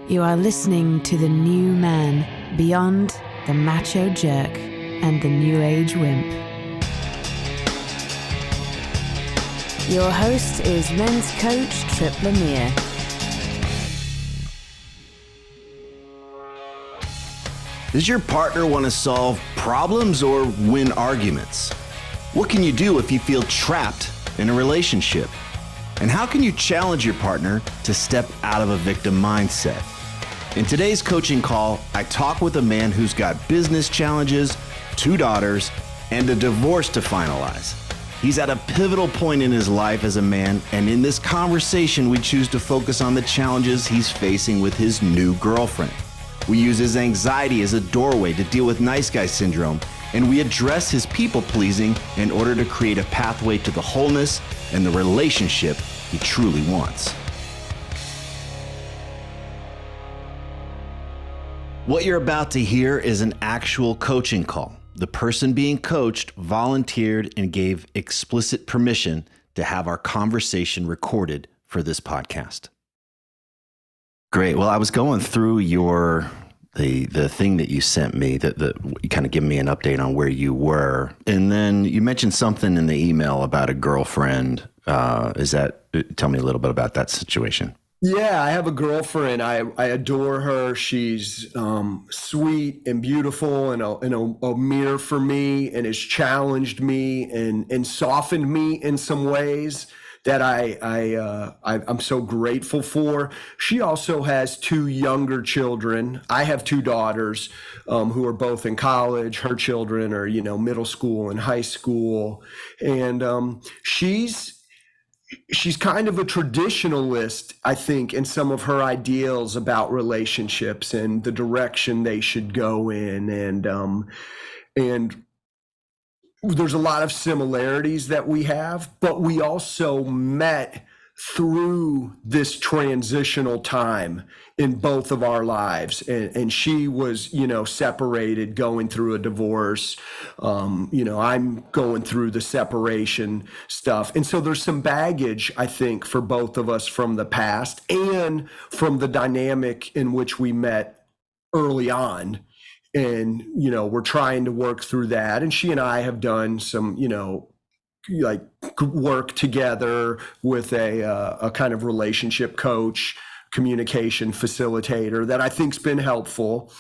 You are listening to the new man beyond the Macho Jerk and the New Age Wimp. Your host is men's coach Tripp Lanier. Does your partner want to solve problems or win arguments? What can you do if you feel trapped in a relationship? And how can you challenge your partner to step out of a victim mindset? In today's coaching call, I talk with a man who's got business challenges, 2 daughters, and a divorce to finalize. He's at a pivotal point in his life as a man, and in this conversation, we choose to focus on the challenges he's facing with his new girlfriend. We use his anxiety as a doorway to deal with nice guy syndrome, and we address his people-pleasing in order to create a pathway to the wholeness and the relationship he truly wants. What you're about to hear is an actual coaching call. The person being coached volunteered and gave explicit permission to have our conversation recorded for this podcast. Great. Well, I was going through the thing that you sent me, that you kind of give me an update on where you were. And then you mentioned something in the email about a girlfriend. Tell me a little bit about that situation. Yeah, I have a girlfriend. I adore her. She's sweet and beautiful and a mirror for me, and has challenged me and softened me in some ways that I'm so grateful for. She also has 2 younger children. I have 2 daughters who are both in college. Her children are, middle school and high school. And she's kind of a traditionalist, I think, in some of her ideals about relationships and the direction they should go in. And there's a lot of similarities that we have, but we also met through this transitional time in both of our lives. And she was, separated, going through a divorce. I'm going through the separation stuff. And so there's some baggage, I think, for both of us from the past and from the dynamic in which we met early on. And, we're trying to work through that. And she and I have done some, work together with a kind of relationship coach, communication facilitator that I think's been helpful.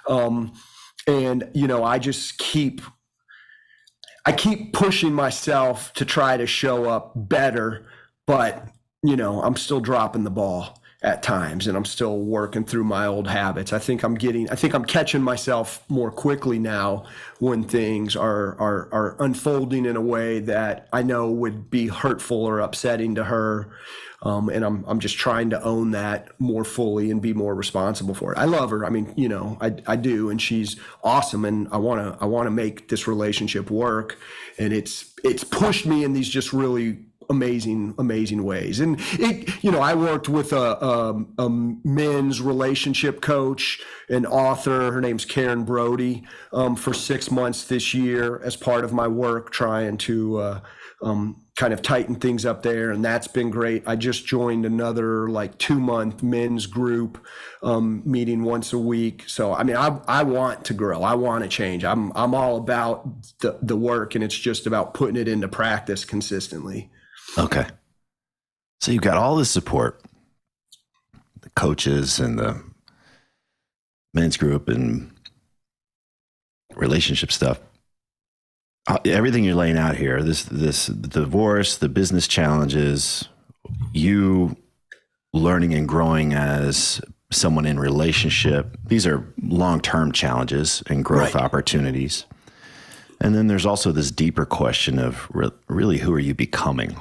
I just keep pushing myself to try to show up better, but, I'm still dropping the ball at times, and I'm still working through my old habits. I think I'm catching myself more quickly now when things are unfolding in a way that I know would be hurtful or upsetting to her. And I'm just trying to own that more fully and be more responsible for it. I love her. I mean, I do, and she's awesome, and I want to make this relationship work. And it's pushed me in these just really amazing ways. And I worked with a men's relationship coach, an author. Her name's Karen Brody, for 6 months this year as part of my work, trying to kind of tighten things up there. And that's been great. I just joined another 2-month men's group, meeting once a week. So, I mean, I want to grow. I want to change. I'm all about the work, and it's just about putting it into practice consistently. Okay. So you've got all this support, the coaches and the men's group and relationship stuff. Everything you're laying out here, this divorce, the business challenges, you learning and growing as someone in relationship. These are long-term challenges and growth opportunities. And then there's also this deeper question of really, who are you becoming?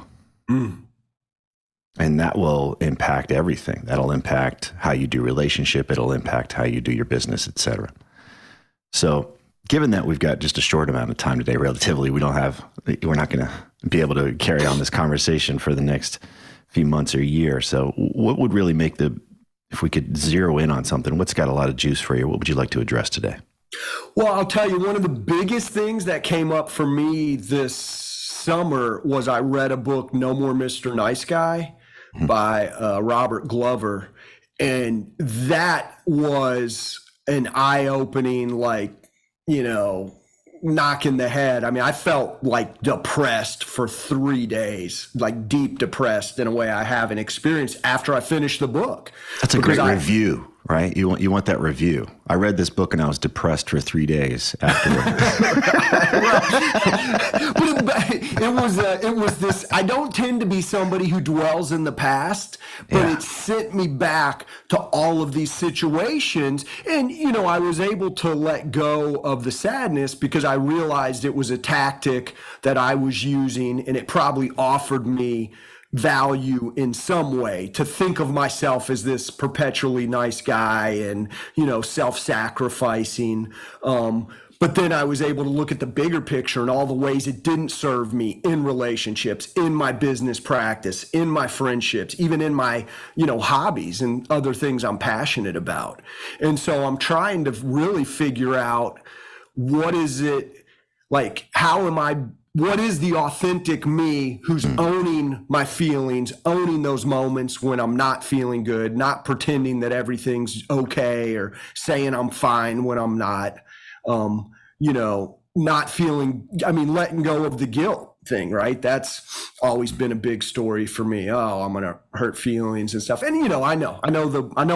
And that will impact everything. That'll impact how you do relationship. It'll impact how you do your business, et cetera. So given that we've got just a short amount of time today, relatively, we're not going to be able to carry on this conversation for the next few months or year. So what would really make if we could zero in on something, what's got a lot of juice for you? What would you like to address today? Well, I'll tell you, one of the biggest things that came up for me this summer was I read a book, No More Mr. Nice Guy, by Robert Glover. And that was an eye-opening, like, knock in the head. I mean, I felt like depressed for 3 days, like deep depressed in a way I haven't experienced after I finished the book. That's a great review, right? You want that review. I read this book and I was depressed for 3 days afterwards. But it was this. I don't tend to be somebody who dwells in the past, but it sent me back to all of these situations. And, I was able to let go of the sadness because I realized it was a tactic that I was using, and it probably offered me value in some way to think of myself as this perpetually nice guy and, self-sacrificing. But then I was able to look at the bigger picture and all the ways it didn't serve me in relationships, in my business practice, in my friendships, even in my, hobbies and other things I'm passionate about. And so I'm trying to really figure out what is it, like, what is the authentic me who's owning my feelings, owning those moments when I'm not feeling good, not pretending that everything's okay or saying I'm fine when I'm not. Not feeling, letting go of the guilt thing, right? That's always been a big story for me. Oh, I'm going to hurt feelings and stuff. And, I know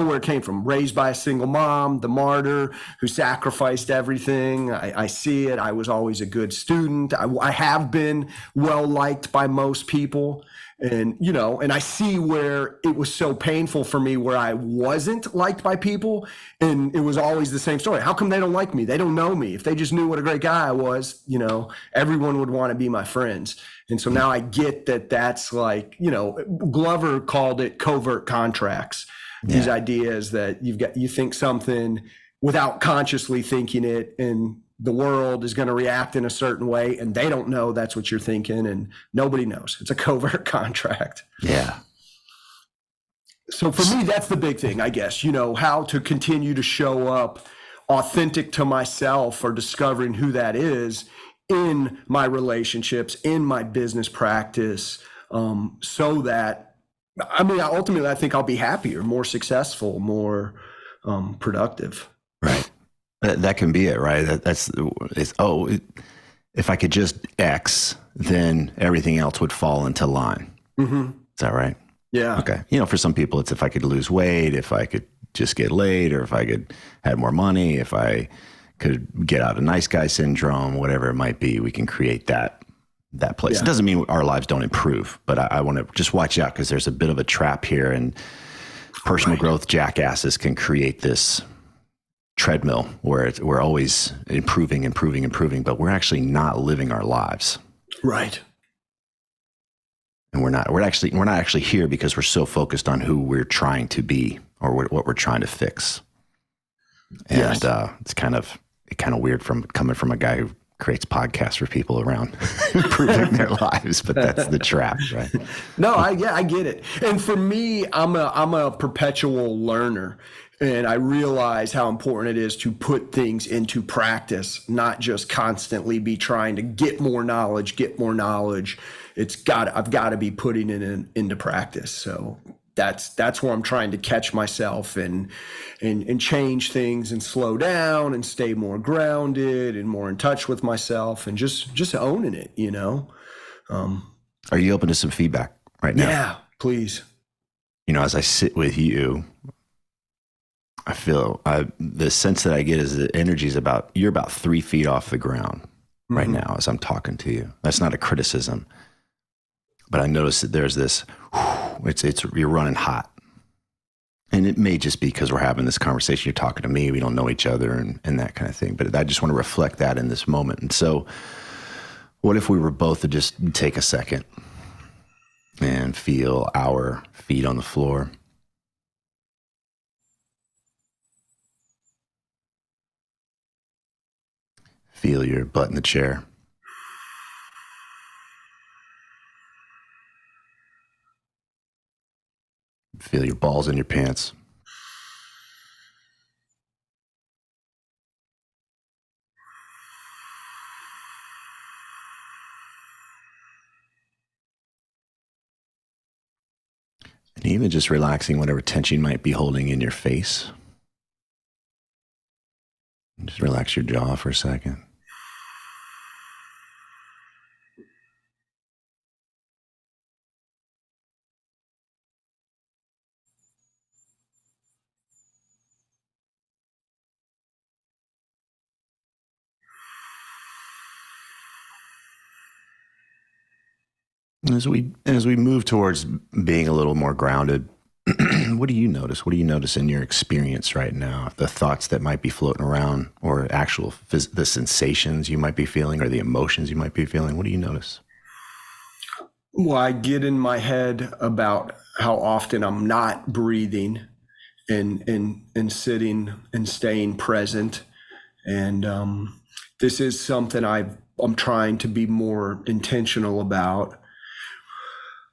where it came from. Raised by a single mom, the martyr who sacrificed everything. I see it. I was always a good student. I have been well liked by most people. And, and I see where it was so painful for me where I wasn't liked by people. And it was always the same story. How come they don't like me? They don't know me. If they just knew what a great guy I was, everyone would want to be my friends. And so now I get that that's like, Glover called it covert contracts. Yeah. These ideas that you think something without consciously thinking it, and the world is going to react in a certain way, and they don't know that's what you're thinking, and nobody knows. It's a covert contract. Yeah. So for me, that's the big thing, I guess, how to continue to show up authentic to myself, or discovering who that is in my relationships, in my business practice, so that, ultimately, I think I'll be happier, more successful, more productive. Right. That can be it, right? If I could just X, then everything else would fall into line. Mm-hmm. Is that right? Yeah. Okay. For some people, it's if I could lose weight, if I could just get laid, or if I could have more money, if I could get out of nice guy syndrome, whatever it might be, we can create that place. Yeah. It doesn't mean our lives don't improve, but I want to just watch out, because there's a bit of a trap here, and personal growth jackasses can create this treadmill where we're always improving, but we're actually not living our lives. Right. And we're not actually here because we're so focused on who we're trying to be, or what we're trying to fix. And yes. It's kind of weird coming from a guy who creates podcasts for people around improving their lives, but that's the trap, right? No, I get it. And for me, I'm a perpetual learner. And I realize how important it is to put things into practice, not just constantly be trying to get more knowledge. I've got to be putting it into practice. So that's where I'm trying to catch myself and change things and slow down and stay more grounded and more in touch with myself and just owning it, Are you open to some feedback right now? Yeah, please. As I sit with you, I feel the sense that I get is the energy is you're about 3 feet off the ground right now as I'm talking to you. That's not a criticism, but I notice that there's this, you're running hot. And it may just be because we're having this conversation. You're talking to me, we don't know each other and that kind of thing. But I just want to reflect that in this moment. And so what if we were both to just take a second and feel our feet on the floor? Feel your butt in the chair. Feel your balls in your pants. And Even just relaxing whatever tension you might be holding in your face. Just relax your jaw for a second. As we move towards being a little more grounded, what do you notice? What do you notice in your experience right now? The thoughts that might be floating around, or the sensations you might be feeling, or the emotions you might be feeling. What do you notice? Well, I get in my head about how often I'm not breathing and sitting and staying present. And this is something I'm trying to be more intentional about.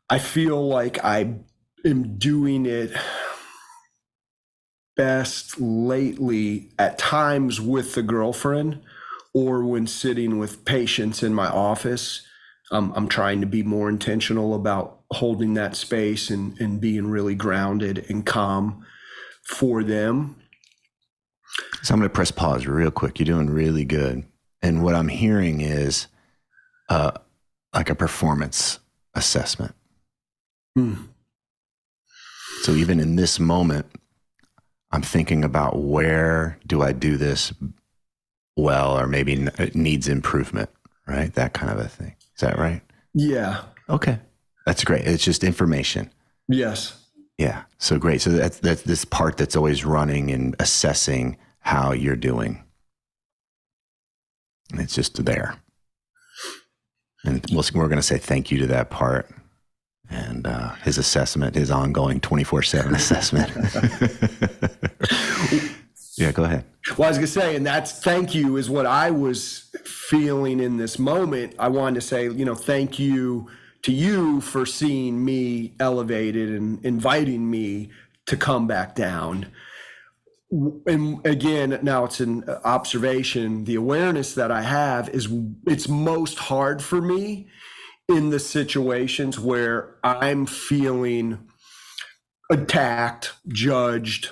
I feel like I am doing it best lately at times with the girlfriend or when sitting with patients in my office. I'm trying to be more intentional about holding that space and being really grounded and calm for them. So I'm going to press pause real quick. You're doing really good. And what I'm hearing is like a performance assessment. So even in this moment, I'm thinking about where do I do this well, or maybe it needs improvement, right? That kind of a thing. Is that right? Yeah. Okay. That's great. It's just information. Yes. Yeah. So great. So that's this part that's always running and assessing how you're doing. And it's just there. And we're going to say thank you to that part. And his assessment, his ongoing 24/7 assessment. Yeah, go ahead. Well, I was going to say, and that's thank you is what I was feeling in this moment. I wanted to say, thank you to you for seeing me elevated and inviting me to come back down. And again, now it's an observation. The awareness that I have is it's most hard for me in the situations where I'm feeling attacked, judged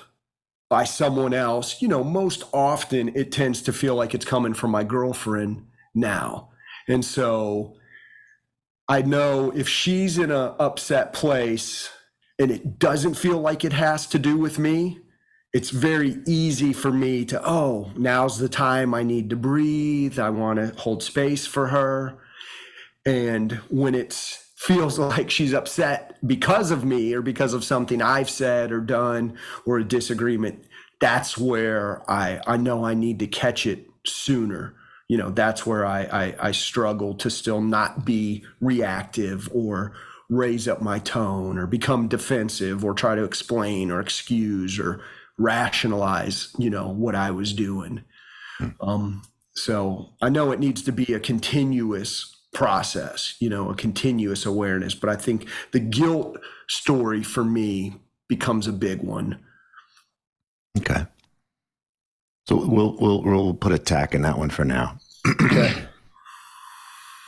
by someone else. Most often it tends to feel like it's coming from my girlfriend now. And so I know if she's in an upset place and it doesn't feel like it has to do with me, it's very easy for me to, now's the time I need to breathe. I want to hold space for her. And when it feels like she's upset because of me or because of something I've said or done or a disagreement, that's where I know I need to catch it sooner. That's where I struggle to still not be reactive or raise up my tone or become defensive or try to explain or excuse or rationalize, what I was doing. So I know it needs to be a continuous process, a continuous awareness. But I think the guilt story for me becomes a big one. Okay. So we'll put a tack in that one for now. Okay.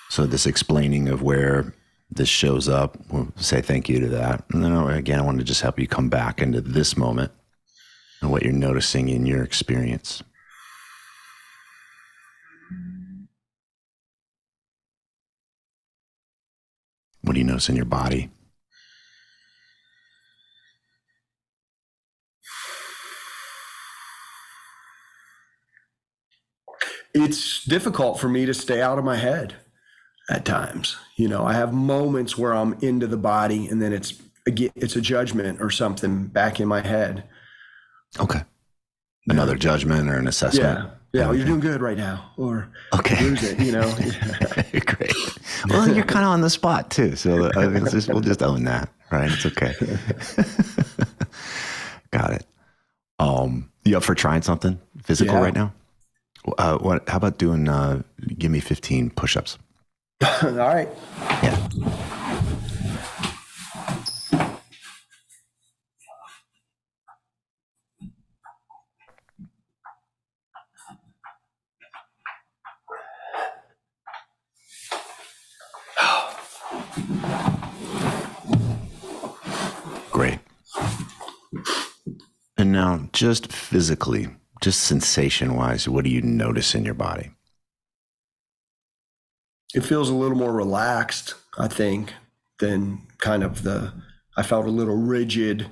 So this explaining of where this shows up, we'll say thank you to that. And then again, I want to just help you come back into this moment and what you're noticing in your experience. What do you notice in your body? It's difficult for me to stay out of my head at times. I have moments where I'm into the body and then it's a judgment or something back in my head. Okay. Another judgment or an assessment. Yeah. You're doing good right now. Or okay. Lose it, Great. Well, you're kind of on the spot too. So we'll just own that, right? It's okay. Got it. You up for trying something physical right now? How about doing, give me 15 push-ups. All right. Yeah. Great. And now just physically, just sensation wise, what do you notice in your body? It feels a little more relaxed, I think, than kind of I felt a little rigid,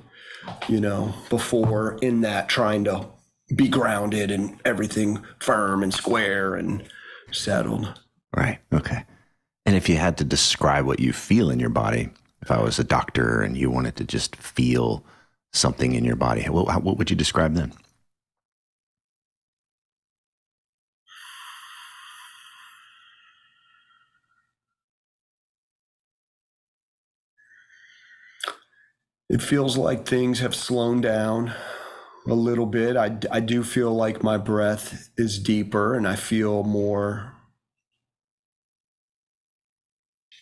before, in that trying to be grounded and everything firm and square and settled. Right. Okay. And if you had to describe what you feel in your body, if I was a doctor and you wanted to just feel something in your body, what would you describe then? It feels like things have slowed down a little bit. I do feel like my breath is deeper and I feel more.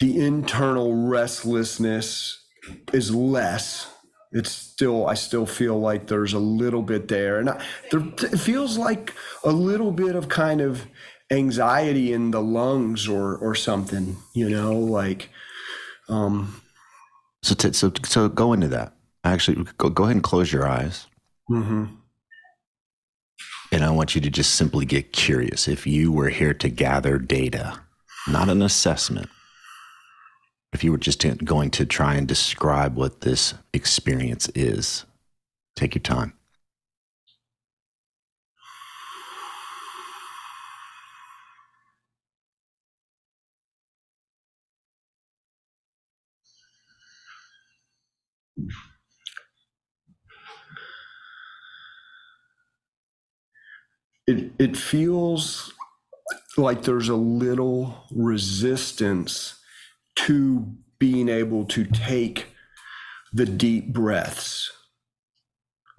The internal restlessness is less. I still feel like there's a little bit there. And it feels like a little bit of kind of anxiety in the lungs or something, like. So go into that. Actually, go ahead and close your eyes. Mm-hmm. And I want you to just simply get curious. If you were here to gather data, not an assessment, if you were just going to try and describe what this experience is, take your time. It feels like there's a little resistance to being able to take the deep breaths.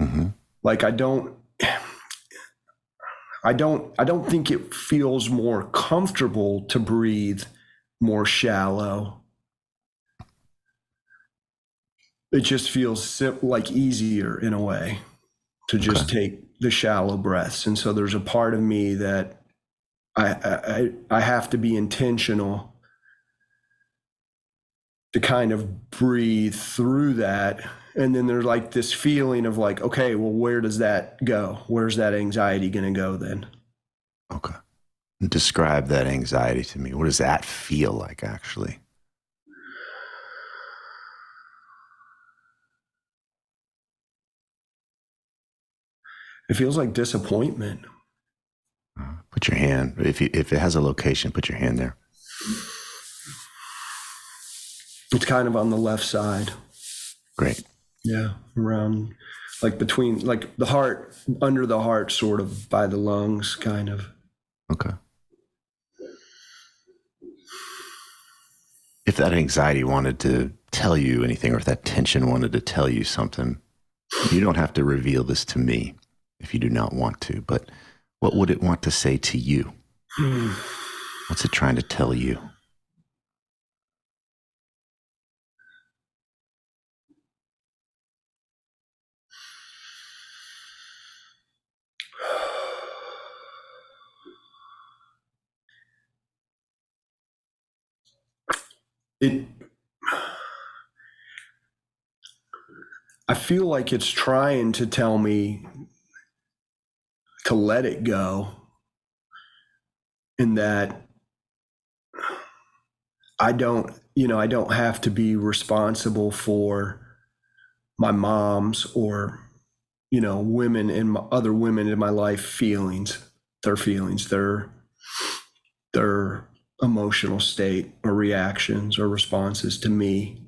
Mm-hmm. Like I don't think it feels more comfortable to breathe more shallow. It just feels like easier in a way to just take the shallow breaths. And so there's a part of me that I have to be intentional to kind of breathe through that. And then there's like this feeling of like, okay, well, where does that go? Where's that anxiety going to go then? Okay. Describe that anxiety to me. What does that feel like, actually? It feels like disappointment. Put your hand, if it has a location, put your hand there. It's kind of on the left side. Great. Yeah, around, like between, like the heart, under the heart, sort of by the lungs, kind of. Okay. If that anxiety wanted to tell you anything, or if that tension wanted to tell you something, you don't have to reveal this to me if you do not want to, but what would it want to say to you? What's it trying to tell you? I feel like it's trying to tell me to let it go, in that I don't have to be responsible for my mom's or, other women in my life their feelings, their emotional state or reactions or responses to me.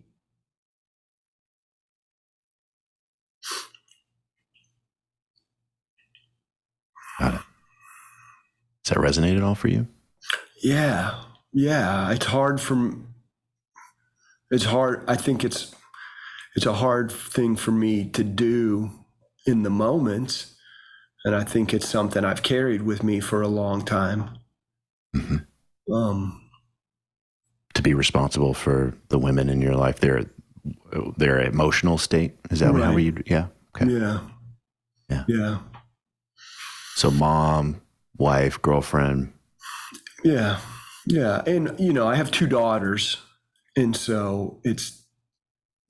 Got it. Does that resonate at all for you? Yeah. It's hard. I think it's a hard thing for me to do in the moment. And I think it's something I've carried with me for a long time. Mm-hmm. To be responsible for the women in your life, their emotional state. Is that how you? Yeah. Okay. Yeah. So mom, wife, girlfriend. Yeah. And, I have 2 daughters. And so it's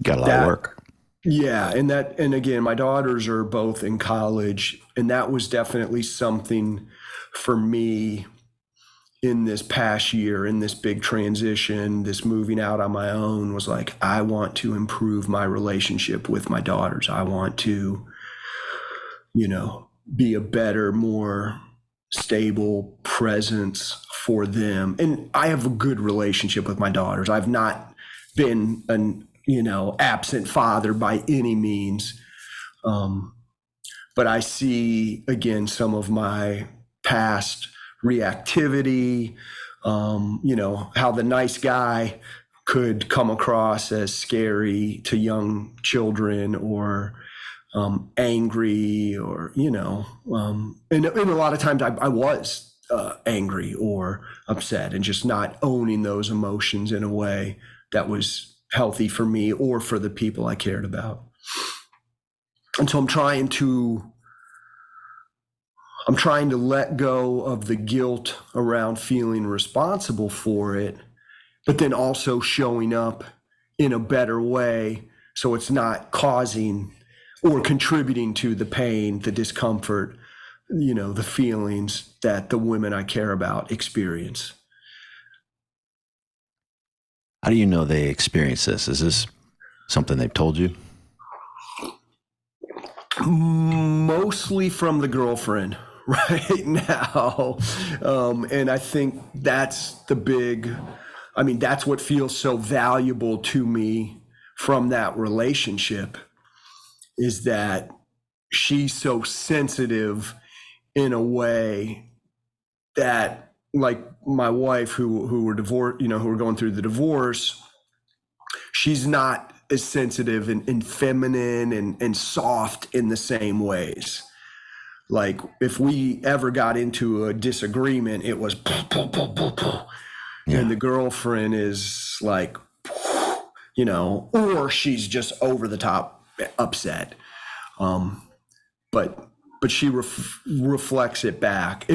got a lot of work. Yeah, and again, my daughters are both in college, and that was definitely something for me in this past year, in this big transition, this moving out on my own, was like, I want to improve my relationship with my daughters. I want to, be a better, more stable presence for them. And I have a good relationship with my daughters. I've not been an, absent father by any means. But I see, again, some of my past reactivity, how the nice guy could come across as scary to young children, or angry, or, and a lot of times I was angry or upset, and just not owning those emotions in a way that was healthy for me or for the people I cared about. And so I'm trying to let go of the guilt around feeling responsible for it, but then also showing up in a better way, so it's not causing or contributing to the pain, the discomfort, the feelings that the women I care about experience. How do you know they experience this? Is this something they've told you? Mostly from the girlfriend right now. And I think that's that's what feels so valuable to me from that relationship, is that she's so sensitive in a way that, like my wife, who were divorced, who were going through the divorce, she's not as sensitive and feminine and soft in the same ways. Like, if we ever got into a disagreement, it was and the girlfriend is like, or she's just over the top upset. But she reflects it back.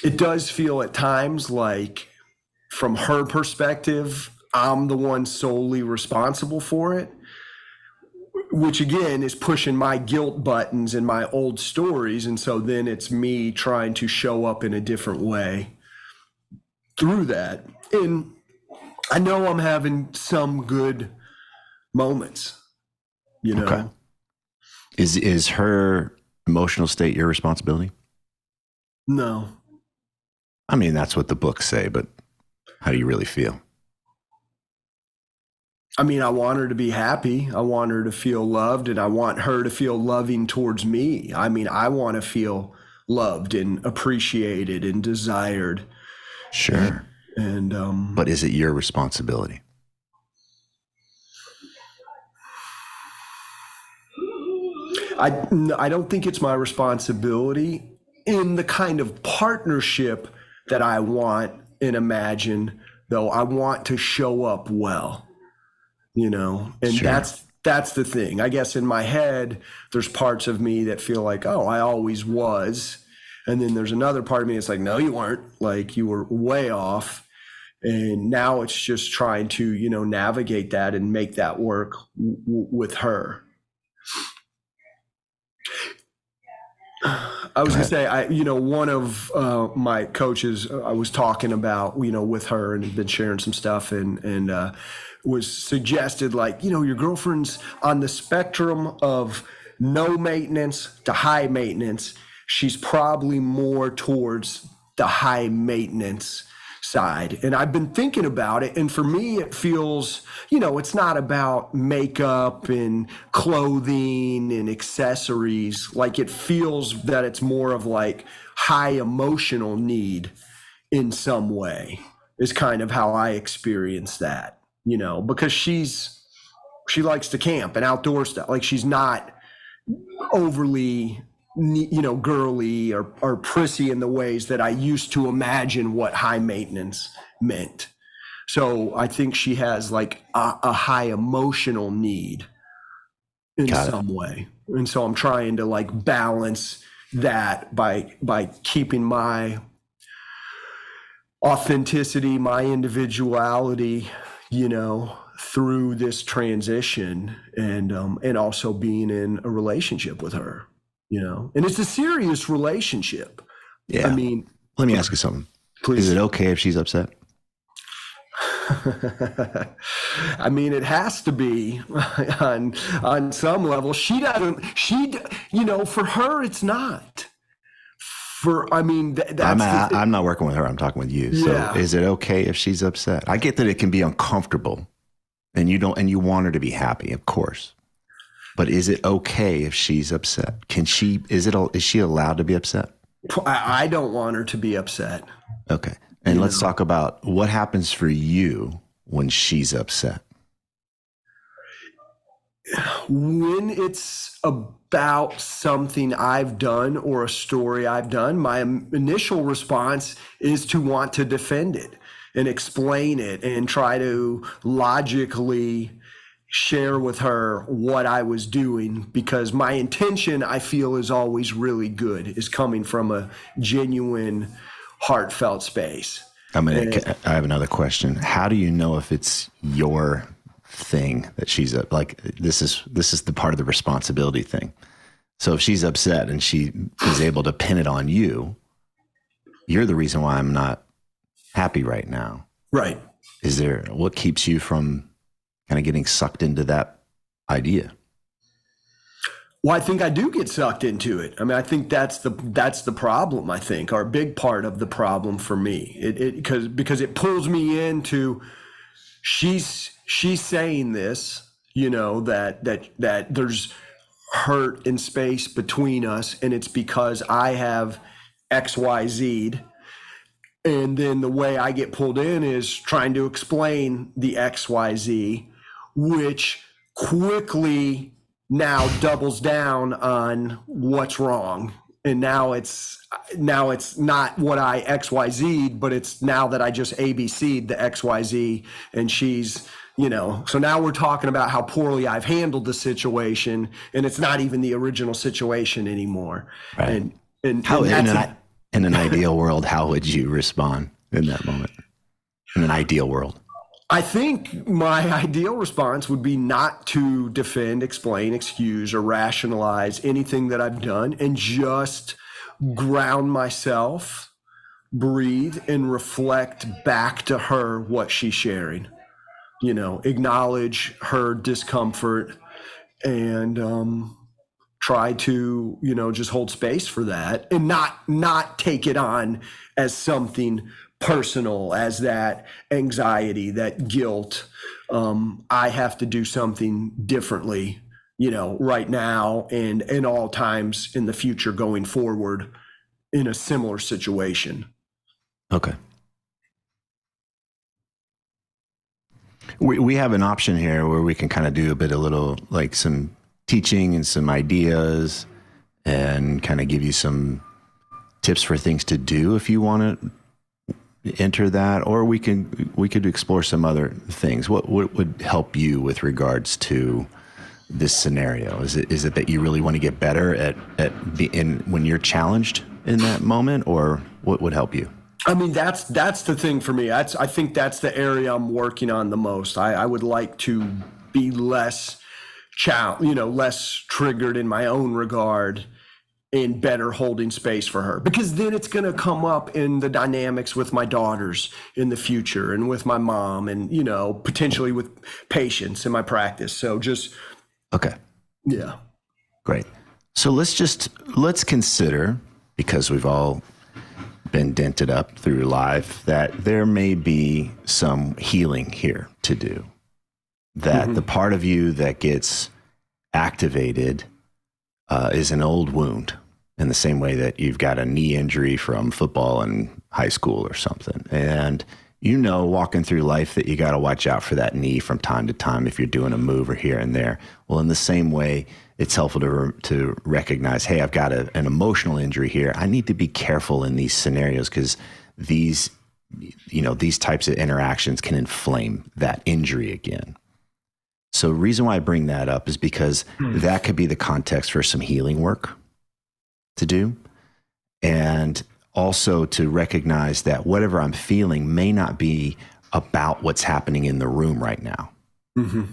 It does feel at times like, from her perspective, I'm the one solely responsible for it, which again is pushing my guilt buttons and my old stories. And so then it's me trying to show up in a different way through that. And I know I'm having some good moments, Okay. Is her emotional state your responsibility? No. I mean, that's what the books say, but how do you really feel? I mean, I want her to be happy. I want her to feel loved, and I want her to feel loving towards me. I mean, I want to feel loved and appreciated and desired. Sure. And but is it your responsibility? I don't think it's my responsibility in the kind of partnership that I want and imagine, though. I want to show up well, and Sure. that's the thing. I guess in my head, there's parts of me that feel like, oh, I always was. And then there's another part of me that's like, no, you weren't. Like, you were way off. And now it's just trying to, navigate that and make that work with her. I was going to say, one of my coaches, I was talking about, with her, and had been sharing some stuff, and was suggested, like, your girlfriend's on the spectrum of no maintenance to high maintenance. She's probably more towards the high maintenance side. And I've been thinking about it. And for me, it feels, it's not about makeup and clothing and accessories. Like, it feels that it's more of like high emotional need in some way, is kind of how I experience that, because she likes to camp and outdoor stuff. Like, she's not overly, girly or prissy in the ways that I used to imagine what high maintenance meant. So I think she has like a high emotional need in some way. And so I'm trying to like balance that by keeping my authenticity, my individuality, through this transition and also being in a relationship with her, and it's a serious relationship. Yeah. I mean, let me ask you something. Please. Is it okay if she's upset? I mean, it has to be on some level. For her, it's not. I'm not working with her. I'm talking with you. Yeah. So is it okay if she's upset? I get that it can be uncomfortable and you want her to be happy, of course. But is it okay if she's upset? Is she allowed to be upset? I don't want her to be upset. Okay. And let's talk about what happens for you when she's upset. When it's about something I've done or a story I've done, my initial response is to want to defend it and explain it and try to logically share with her what I was doing, because my intention, I feel, is always really good, is coming from a genuine, heartfelt space. I have another question. How do you know if it's your thing that she's like, this is the part of the responsibility thing? So if she's upset and she is able to pin it on you, you're the reason why I'm not happy right now. Right. What keeps you from kind of getting sucked into that idea? Well, I think I do get sucked into it. I mean, I think that's the problem, I think, or a big part of the problem for me. Because it pulls me into, she's saying this, that there's hurt in space between us, and it's because I have XYZ'd. And then the way I get pulled in is trying to explain the XYZ, which quickly now doubles down on what's wrong. And now it's not what I XYZ'd, but it's now that I just ABC'd the XYZ, and she's, so now we're talking about how poorly I've handled the situation, and it's not even the original situation anymore. Right. And how, in an ideal world, how would you respond in that moment? In an ideal world? I think my ideal response would be not to defend, explain, excuse, or rationalize anything that I've done, and just ground myself, breathe, and reflect back to her what she's sharing. Acknowledge her discomfort and try to, just hold space for that, and not take it on as something personal, as that anxiety, that guilt. I have to do something differently, right now and in all times in the future going forward in a similar situation. Okay. We have an option here where we can kind of do a little like some teaching and some ideas and kind of give you some tips for things to do if you want to enter that, or we could explore some other things. What would help you with regards to this scenario? Is it that you really want to get better at when you're challenged in that moment, or what would help you? I mean, that's the thing for me. I think that's the area I'm working on the most. I would like to be less triggered in my own regard, and better holding space for her, because then it's going to come up in the dynamics with my daughters in the future, and with my mom, and potentially with patients in my practice. So just okay, yeah, great. So let's consider, because we've all been dented up through life, that there may be some healing here to do. That the part of you that gets activated is an old wound, in the same way that you've got a knee injury from football in high school or something. And walking through life that you got to watch out for that knee from time to time if you're doing a move or here and there. Well, in the same way, it's helpful to recognize, hey, I've got an emotional injury here. I need to be careful in these scenarios, because these types of interactions can inflame that injury again. So the reason why I bring that up is because that could be the context for some healing work to do. And also to recognize that whatever I'm feeling may not be about what's happening in the room right now. Mm-hmm.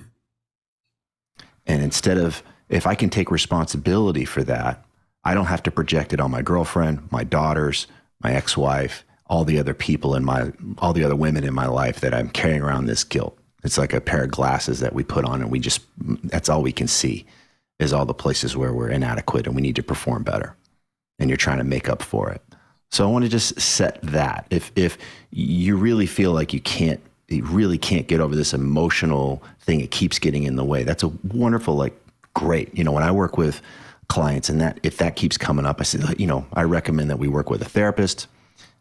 And instead of, if I can take responsibility for that, I don't have to project it on my girlfriend, my daughters, my ex-wife, all the other people all the other women in my life that I'm carrying around this guilt. It's like a pair of glasses that we put on and that's all we can see is all the places where we're inadequate and we need to perform better. And you're trying to make up for it. So I want to just set that. If you really feel like you really can't get over this emotional thing, it keeps getting in the way. That's a wonderful, great. When I work with clients and if that keeps coming up, I say, I recommend that we work with a therapist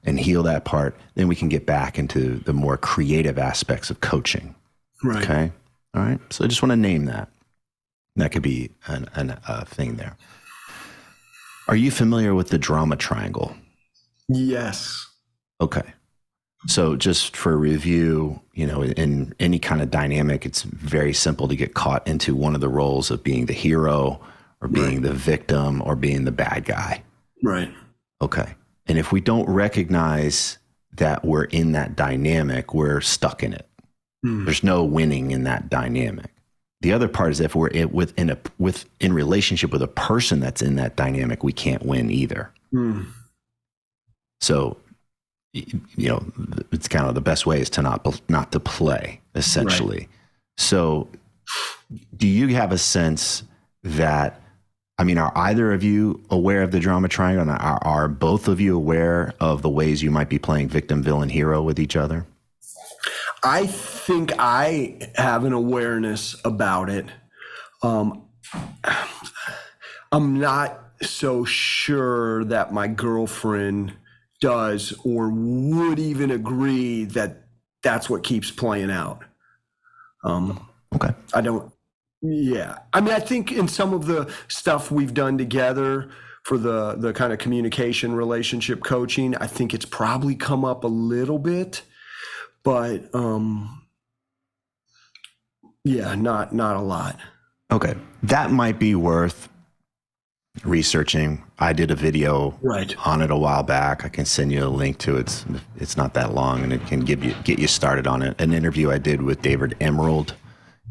and heal that part. Then we can get back into the more creative aspects of coaching. Right. Okay. All right. So I just want to name that. That could be a thing there. Are you familiar with the drama triangle? Yes. Okay. So just for review, in any kind of dynamic, it's very simple to get caught into one of the roles of being the hero or being the victim or being the bad guy. Right. Okay. And if we don't recognize that we're in that dynamic, we're stuck in it. There's no winning in that dynamic. The other part is if we're in relationship with a person that's in that dynamic, we can't win either. So, it's kind of the best way is to not to play, essentially. Right. So do you have a sense that, are either of you aware of the drama triangle? And are both of you aware of the ways you might be playing victim, villain, hero with each other? I think I have an awareness about it. I'm not so sure that my girlfriend does or would even agree that that's what keeps playing out. Okay. I don't. Yeah. I think in some of the stuff we've done together for the kind of communication relationship coaching, I think it's probably come up a little bit. But not a lot. Okay, that might be worth researching. I did a video on it a while back. I can send you a link to it. It's not that long, and it can get you started on it. An interview I did with David Emerald.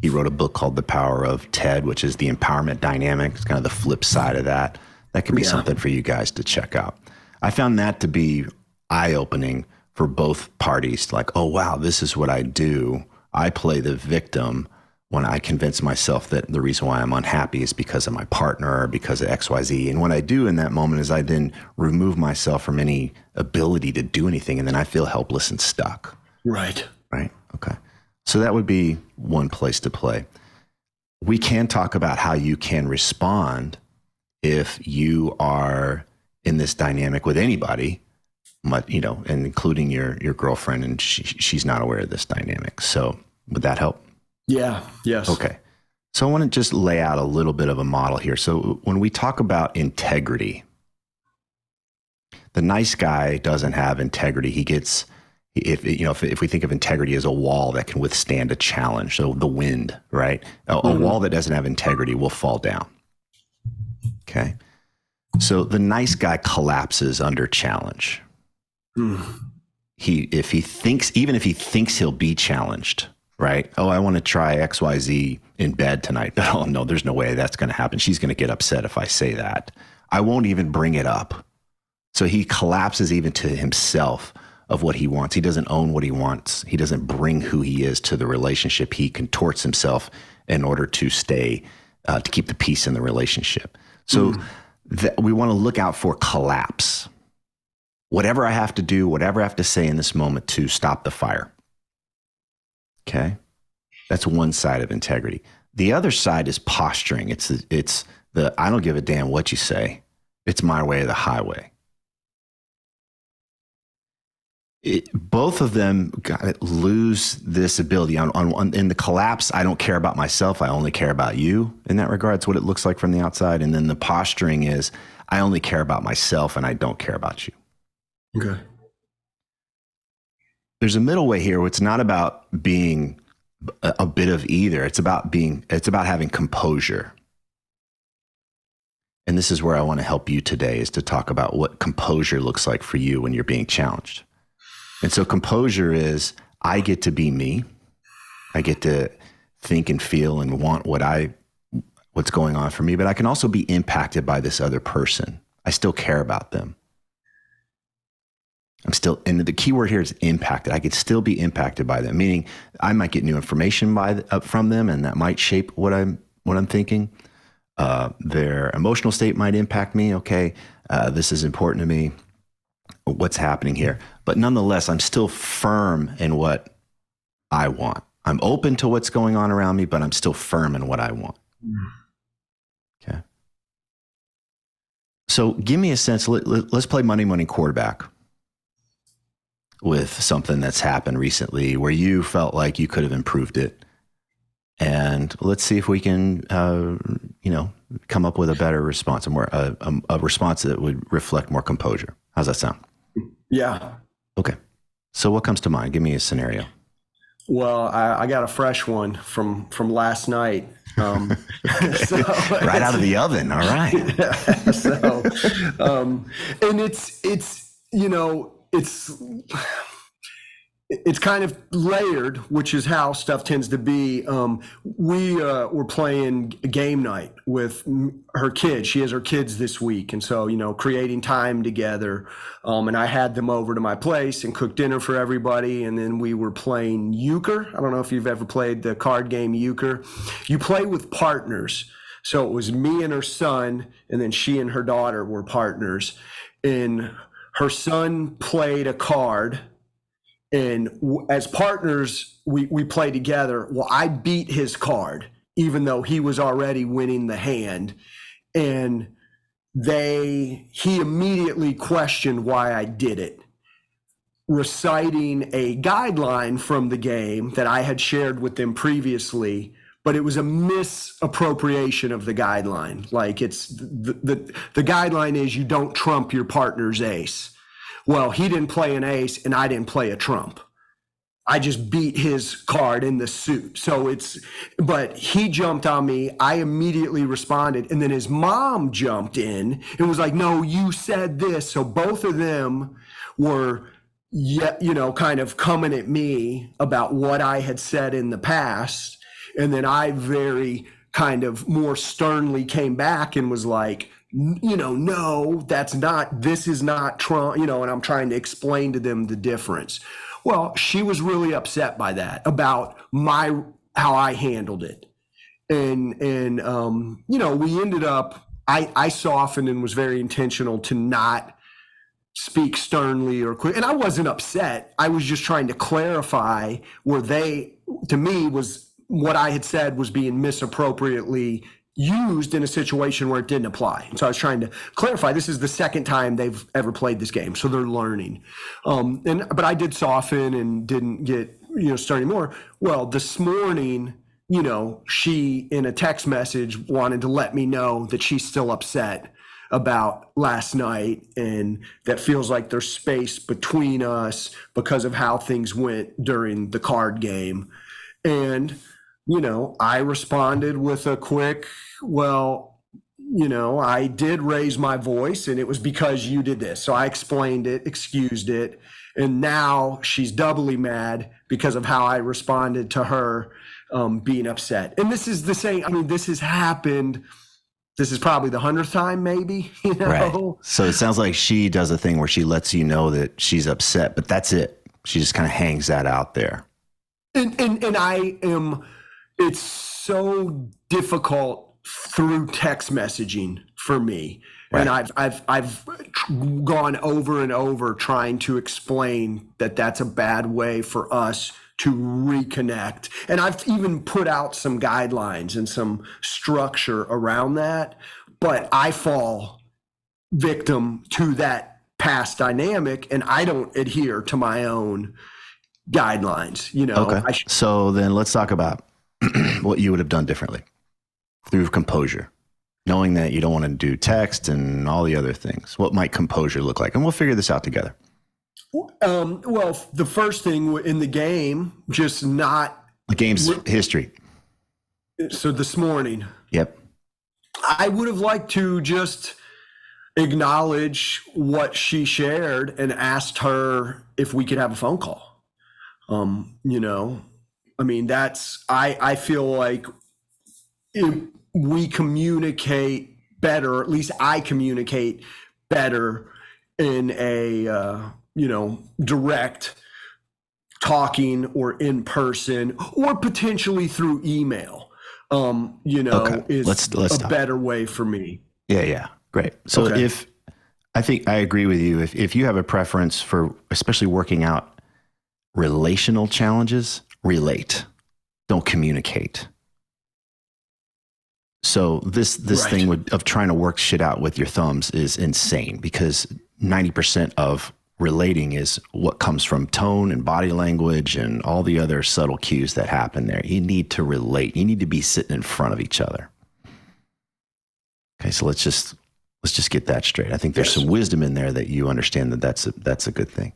He wrote a book called The Power of TED, which is the empowerment dynamic. It's kind of the flip side of that. That could be something for you guys to check out. I found that to be eye-opening for both parties. Like, oh, wow, this is what I do. I play the victim when I convince myself that the reason why I'm unhappy is because of my partner or because of XYZ. And what I do in that moment is I then remove myself from any ability to do anything, and then I feel helpless and stuck. Right. Right. Okay. So that would be one place to play. We can talk about how you can respond if you are in this dynamic with anybody, and including your girlfriend, and she's not aware of this dynamic. So would that help? Yeah. Yes. Okay. So I want to just lay out a little bit of a model here. So when we talk about integrity, the nice guy doesn't have integrity. He gets, if we think of integrity as a wall that can withstand a challenge, so the wind, right? A wall that doesn't have integrity will fall down. Okay. So the nice guy collapses under challenge. If he thinks he'll be challenged, right? Oh, I want to try XYZ in bed tonight. Oh, no, there's no way that's going to happen. She's going to get upset if I say that. I won't even bring it up. So he collapses even to himself of what he wants. He doesn't own what he wants. He doesn't bring who he is to the relationship. He contorts himself in order to stay, to keep the peace in the relationship. So we want to look out for collapse. Whatever I have to do, whatever I have to say in this moment to stop the fire. Okay? That's one side of integrity. The other side is posturing. It's the I don't give a damn what you say. It's my way or the highway. Both of them lose this ability. In the collapse, I don't care about myself. I only care about you. In that regard, it's what it looks like from the outside. And then the posturing is, I only care about myself and I don't care about you. Okay. There's a middle way here where it's not about being a bit of either. It's about having composure. And this is where I want to help you today, is to talk about what composure looks like for you when you're being challenged. And so composure is, I get to be me. I get to think and feel and want what's going on for me, but I can also be impacted by this other person. I still care about them. And the key word here is impacted. I could still be impacted by them, meaning I might get new information from them, and that might shape what I'm thinking. Their emotional state might impact me. Okay, this is important to me. What's happening here? But nonetheless, I'm still firm in what I want. I'm open to what's going on around me, but I'm still firm in what I want. Okay. So give me a sense. Let's play money quarterback with something that's happened recently where you felt like you could have improved it. And let's see if we can, come up with a better response, a response that would reflect more composure. How's that sound? Yeah. Okay. So what comes to mind? Give me a scenario. Well, I got a fresh one from last night. Right out of the oven. All right. Yeah, so, and it's kind of layered, which is how stuff tends to be. We were playing game night with her kids. She has her kids this week. And so, creating time together. And I had them over to my place and cooked dinner for everybody. And then we were playing euchre. I don't know if you've ever played the card game euchre. You play with partners. So it was me and her son, and then she and her daughter were partners. And her son played a card. And as partners, we play together. Well, I beat his card, even though he was already winning the hand. And he immediately questioned why I did it, reciting a guideline from the game that I had shared with them previously, but it was a misappropriation of the guideline. Like it's the guideline is you don't trump your partner's ace. Well, he didn't play an ace and I didn't play a trump. I just beat his card in the suit. But he jumped on me. I immediately responded. And then his mom jumped in and was like, no, you said this. So both of them were, kind of coming at me about what I had said in the past. And then I very kind of more sternly came back and was like, no, this is not Trump, and I'm trying to explain to them the difference. Well, she was really upset by that, about how I handled it. And we ended up, I softened and was very intentional to not speak sternly or quick. And I wasn't upset. I was just trying to clarify where to me, was what I had said was being misappropriately used in a situation where it didn't apply. And so I was trying to clarify, this is the second time they've ever played this game, so they're learning. But I did soften and didn't get, starting more. Well, this morning, she in a text message wanted to let me know that she's still upset about last night and that feels like there's space between us because of how things went during the card game. And I responded with a quick, well, I did raise my voice and it was because you did this. So I explained it, excused it. And now she's doubly mad because of how I responded to her being upset. And this is the same. This has happened. This is probably the 100th time, maybe, Right. So it sounds like she does a thing where she lets you know that she's upset, but that's it. She just kind of hangs that out there. And it's so difficult through text messaging for me. Right. And I've gone over and over trying to explain that that's a bad way for us to reconnect. And I've even put out some guidelines and some structure around that, but I fall victim to that past dynamic and I don't adhere to my own guidelines, Okay. So then let's talk about what you would have done differently through composure, knowing that you don't want to do text and all the other things. What might composure look like? And we'll figure this out together. Well, the first thing in the game, just not... The game's history. So this morning. Yep. I would have liked to just acknowledge what she shared and asked her if we could have a phone call. I mean, I feel like if we communicate better, or at least I communicate better in a, direct talking or in person or potentially through email, is let's a talk. better way for me. Yeah. Great. So Okay. I think I agree with you. If you have a preference for especially working out relational challenges, relate, don't communicate. So this Right. thing of trying to work shit out with your thumbs is insane, because 90% of relating is what comes from tone and body language and all the other subtle cues that happen there. You need to relate. You need to be sitting in front of each other. Okay, so let's just get that straight. I think there's some wisdom in there that you understand that's a good thing.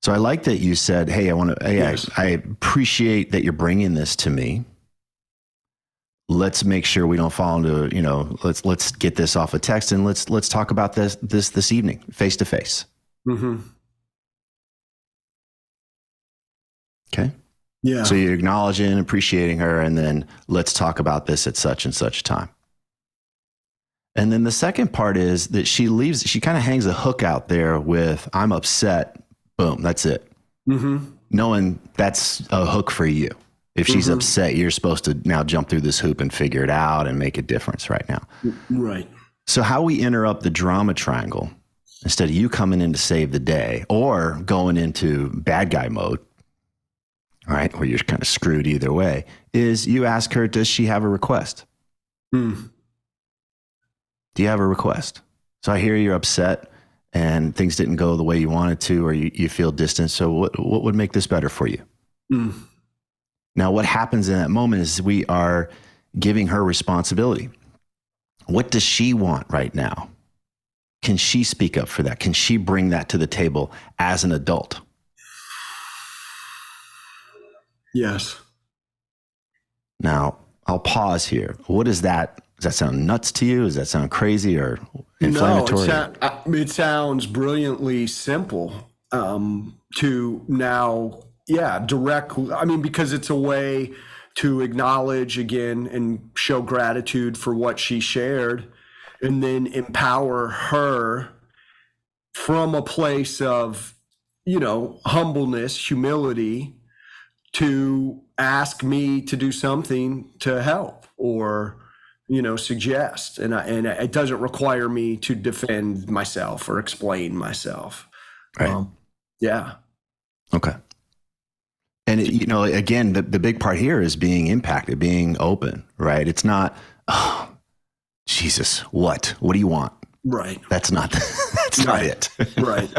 So I like that you said, "Hey, I appreciate that you're bringing this to me. Let's make sure we don't fall into, let's get this off of text, and let's talk about this evening, face to face." Mm-hmm. Okay. Yeah. So you're acknowledging and appreciating her, and then let's talk about this at such and such time. And then the second part is that she kind of hangs a hook out there with, "I'm upset." Boom. That's it. Mm-hmm. Knowing that's a hook for you. If she's upset, you're supposed to now jump through this hoop and figure it out and make a difference right now. Right. So how we interrupt the drama triangle, instead of you coming in to save the day or going into bad guy mode, all right, where you're kind of screwed either way, is you ask her, does she have a request? Mm. Do you have a request? So I hear you're upset and things didn't go the way you wanted to, or you feel distant. So what would make this better for you? Mm. Now, what happens in that moment is we are giving her responsibility. What does she want right now? Can she speak up for that? Can she bring that to the table as an adult? Yes. Now, I'll pause here. What is that? Does that sound nuts to you? Does that sound crazy or inflammatory? No, it sounds brilliantly simple to now, direct. I mean, because it's a way to acknowledge again and show gratitude for what she shared, and then empower her from a place of, humbleness, humility, to ask me to do something to help or, suggest. And it doesn't require me to defend myself or explain myself. Right. Yeah. Okay. And, again, the big part here is being impacted, being open, right? It's not, "Oh, Jesus, what do you want?" Right. That's not it. Right.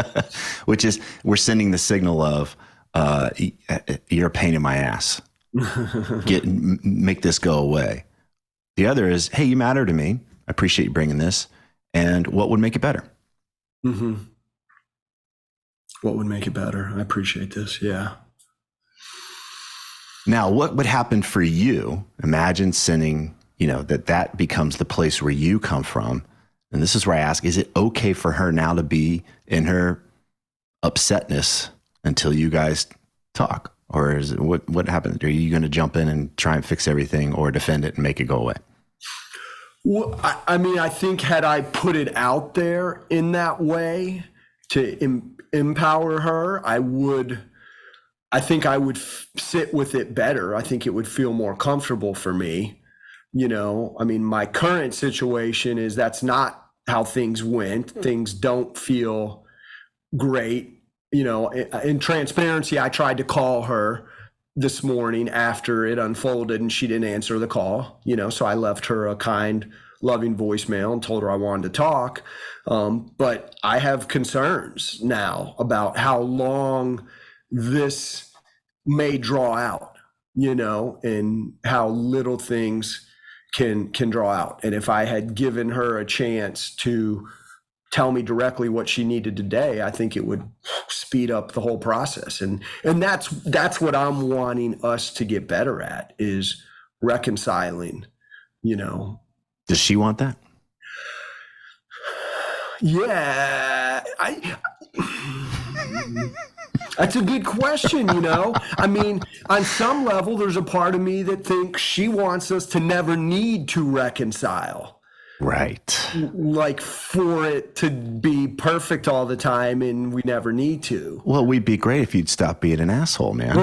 Which is, we're sending the signal of, you're a pain in my ass. Make this go away. The other is, "Hey, you matter to me. I appreciate you bringing this. And what would make it better?" Mm-hmm. What would make it better? I appreciate this. Yeah. Now, what would happen for you? Imagine sending, that becomes the place where you come from. And this is where I ask, is it okay for her now to be in her upsetness until you guys talk? Or is it, what happens? Are you going to jump in and try and fix everything or defend it and make it go away? Well, I mean, I think had I put it out there in that way to empower her, I think I would sit with it better. I think it would feel more comfortable for me. I mean, my current situation is that's not how things went. Things don't feel great. In transparency, I tried to call her this morning after it unfolded and she didn't answer the call, so I left her a kind, loving voicemail and told her I wanted to talk. But I have concerns now about how long this may draw out, and how little things can draw out. And if I had given her a chance to tell me directly what she needed today, I think it would speed up the whole process. And that's what I'm wanting us to get better at, is reconciling, Does she want that? Yeah. That's a good question, I mean, on some level, there's a part of me that thinks she wants us to never need to reconcile. Right. Like for it to be perfect all the time and we never need to. Well, we'd be great if you'd stop being an asshole, man.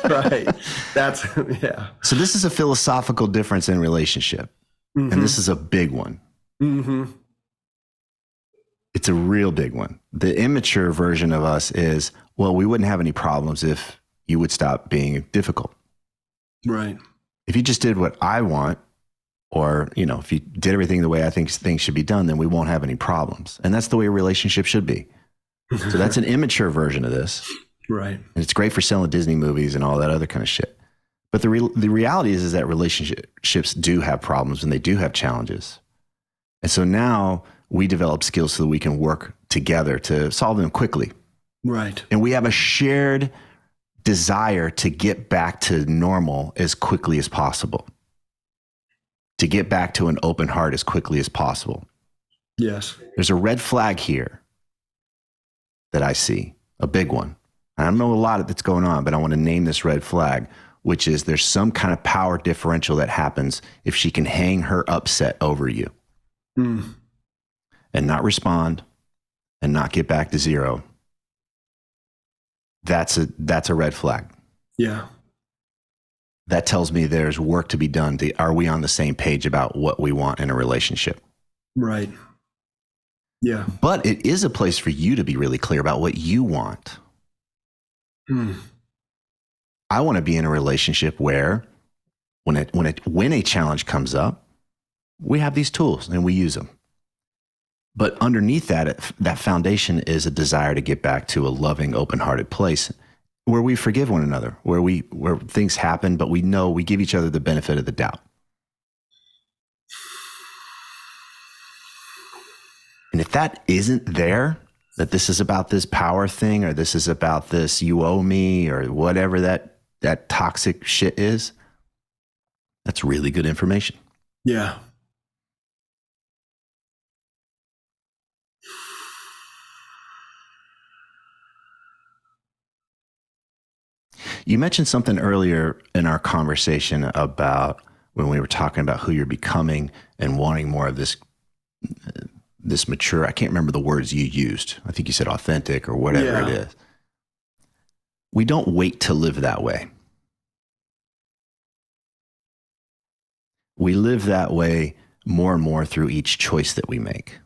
Right. That's, yeah. So this is a philosophical difference in relationship. And this is a big one. It's a real big one. The immature version of us is, well, we wouldn't have any problems if you would stop being difficult. Right. If you just did what I want, or, if you did everything the way I think things should be done, then we won't have any problems. And that's the way a relationship should be. So that's an immature version of this. Right. And it's great for selling Disney movies and all that other kind of shit. But the reality is that relationships do have problems and they do have challenges. And so now we develop skills so that we can work together to solve them quickly. Right. And we have a shared desire to get back to normal as quickly as possible. To get back to an open heart as quickly as possible. Yes. There's a red flag here that I see, a big one. I don't know a lot that's going on, but I want to name this red flag, which is there's some kind of power differential that happens if she can hang her upset over you and not respond and not get back to zero. That's a red flag. Yeah. That tells me there's work to be done. Are we on the same page about what we want in a relationship? Right. Yeah. But it is a place for you to be really clear about what you want. I want to be in a relationship where when a challenge comes up, we have these tools and we use them. But underneath that foundation is a desire to get back to a loving, open-hearted place where we forgive one another, where things happen, but we know we give each other the benefit of the doubt. And if that isn't there, that this is about this power thing, or this is about this you owe me, or whatever that toxic shit is, that's really good information. Yeah. You mentioned something earlier in our conversation about when we were talking about who you're becoming and wanting more of this mature, I can't remember the words you used. I think you said authentic or whatever it is. We don't wait to live that way. We live that way more and more through each choice that we make.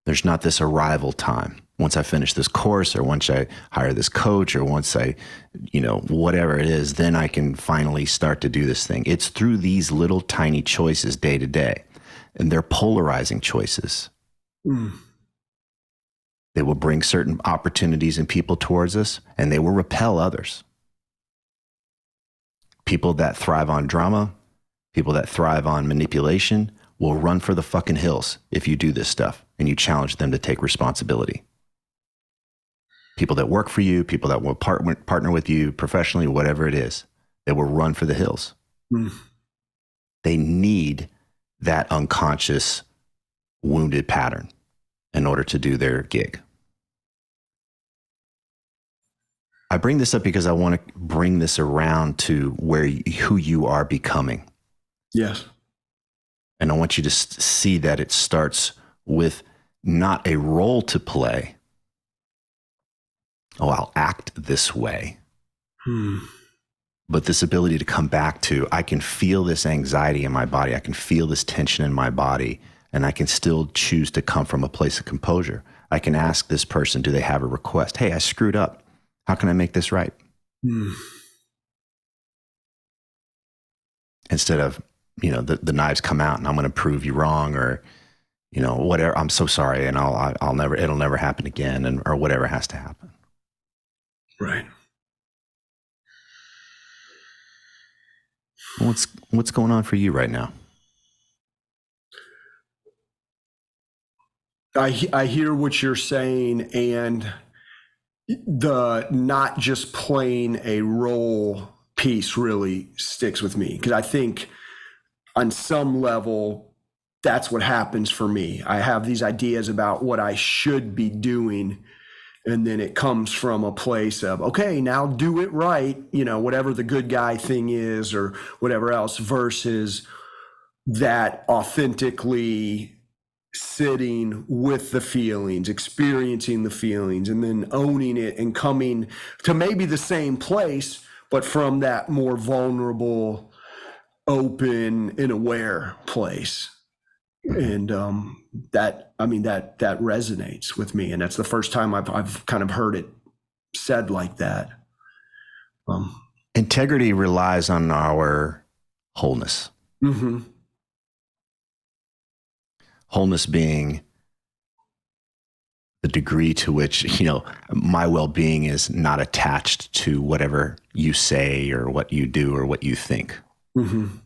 There's not this arrival time. Once I finish this course, or once I hire this coach, or once I, whatever it is, then I can finally start to do this thing. It's through these little tiny choices day to day. And they're polarizing choices. They will bring certain opportunities and people towards us, and they will repel others. People that thrive on drama, people that thrive on manipulation will run for the fucking hills if you do this stuff and you challenge them to take responsibility. People that work for you, people that will partner with you professionally, whatever it is, they will run for the hills. They need that unconscious wounded pattern in order to do their gig. I bring this up because I want to bring this around to who you are becoming. Yes. And I want you to see that it starts with not a role to play. Oh, I'll act this way. But this ability to come back to, I can feel this anxiety in my body. I can feel this tension in my body. And I can still choose to come from a place of composure. I can ask this person, do they have a request? Hey, I screwed up. How can I make this right? Instead of, the knives come out and I'm going to prove you wrong, or, whatever. I'm so sorry. And it'll never happen again, or whatever has to happen. Right. What's going on for you right now? I hear what you're saying, and the not just playing a role piece really sticks with me, because I think on some level that's what happens for me. I have these ideas about what I should be doing, And then it comes from a place of, okay, now do it right, whatever the good guy thing is or whatever else, versus that authentically sitting with the feelings, experiencing the feelings, and then owning it and coming to maybe the same place, but from that more vulnerable, open, and aware place. And that resonates with me, and that's the first time I've kind of heard it said like that. Integrity relies on our wholeness. Mm-hmm. Wholeness being the degree to which, my well-being is not attached to whatever you say or what you do or what you think. Mm-hmm.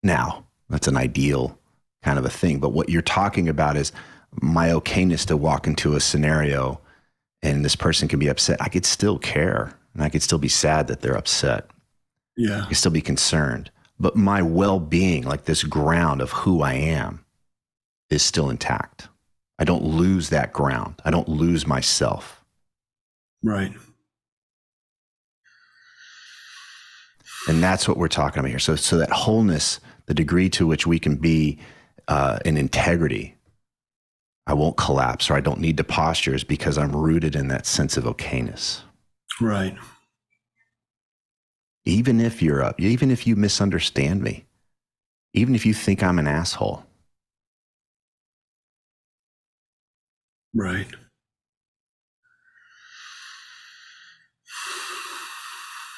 Now, that's an ideal kind of a thing. But what you're talking about is my okayness to walk into a scenario and this person can be upset. I could still care and I could still be sad that they're upset. Yeah. I could still be concerned. But my well-being, like this ground of who I am, is still intact. I don't lose that ground. I don't lose myself. Right. And that's what we're talking about here. So that wholeness, the degree to which we can be in integrity, I won't collapse or I don't need to posture, is because I'm rooted in that sense of okayness. Right. Even if you're up, even if you misunderstand me, even if you think I'm an asshole. Right.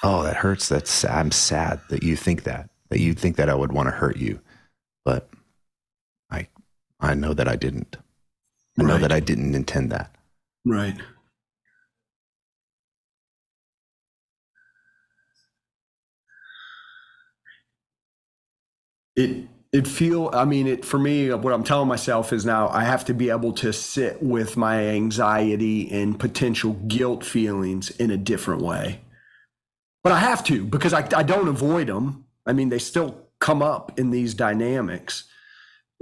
Oh, that hurts. I'm sad that you think that you think that I would want to hurt you. But I know that I didn't. I know that I didn't intend that. Right. For me, what I'm telling myself is now I have to be able to sit with my anxiety and potential guilt feelings in a different way. But I have to, because I don't avoid them. I mean, they still come up in these dynamics.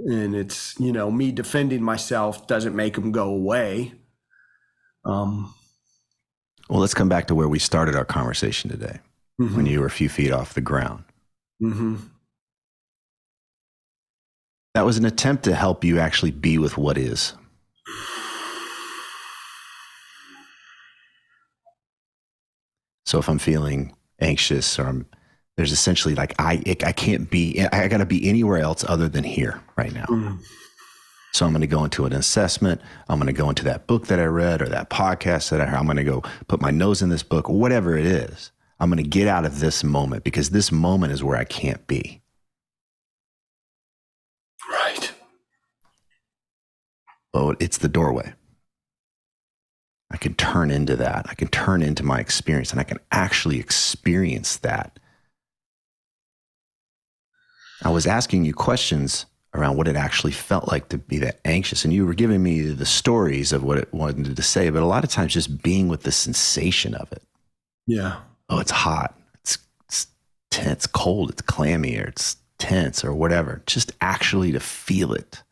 And it's, me defending myself doesn't make them go away. Well, let's come back to where we started our conversation today, Mm-hmm. when you were a few feet off the ground. Mm-hmm. That was an attempt to help you actually be with what is. So if I'm feeling anxious or there's essentially like, I can't be, I got to be anywhere else other than here right now. Mm-hmm. So I'm going to go into an assessment. I'm going to go into that book that I read or that podcast that I heard. I'm going to go put my nose in this book, whatever it is. I'm going to get out of this moment because this moment is where I can't be. Right. Oh, it's the doorway. I can turn into that. I can turn into my experience and I can actually experience that. I was asking you questions around what it actually felt like to be that anxious. And you were giving me the stories of what it wanted to say, but a lot of times just being with the sensation of it. Yeah. Oh, it's hot. It's tense, cold, it's clammy, or it's tense or whatever. Just actually to feel it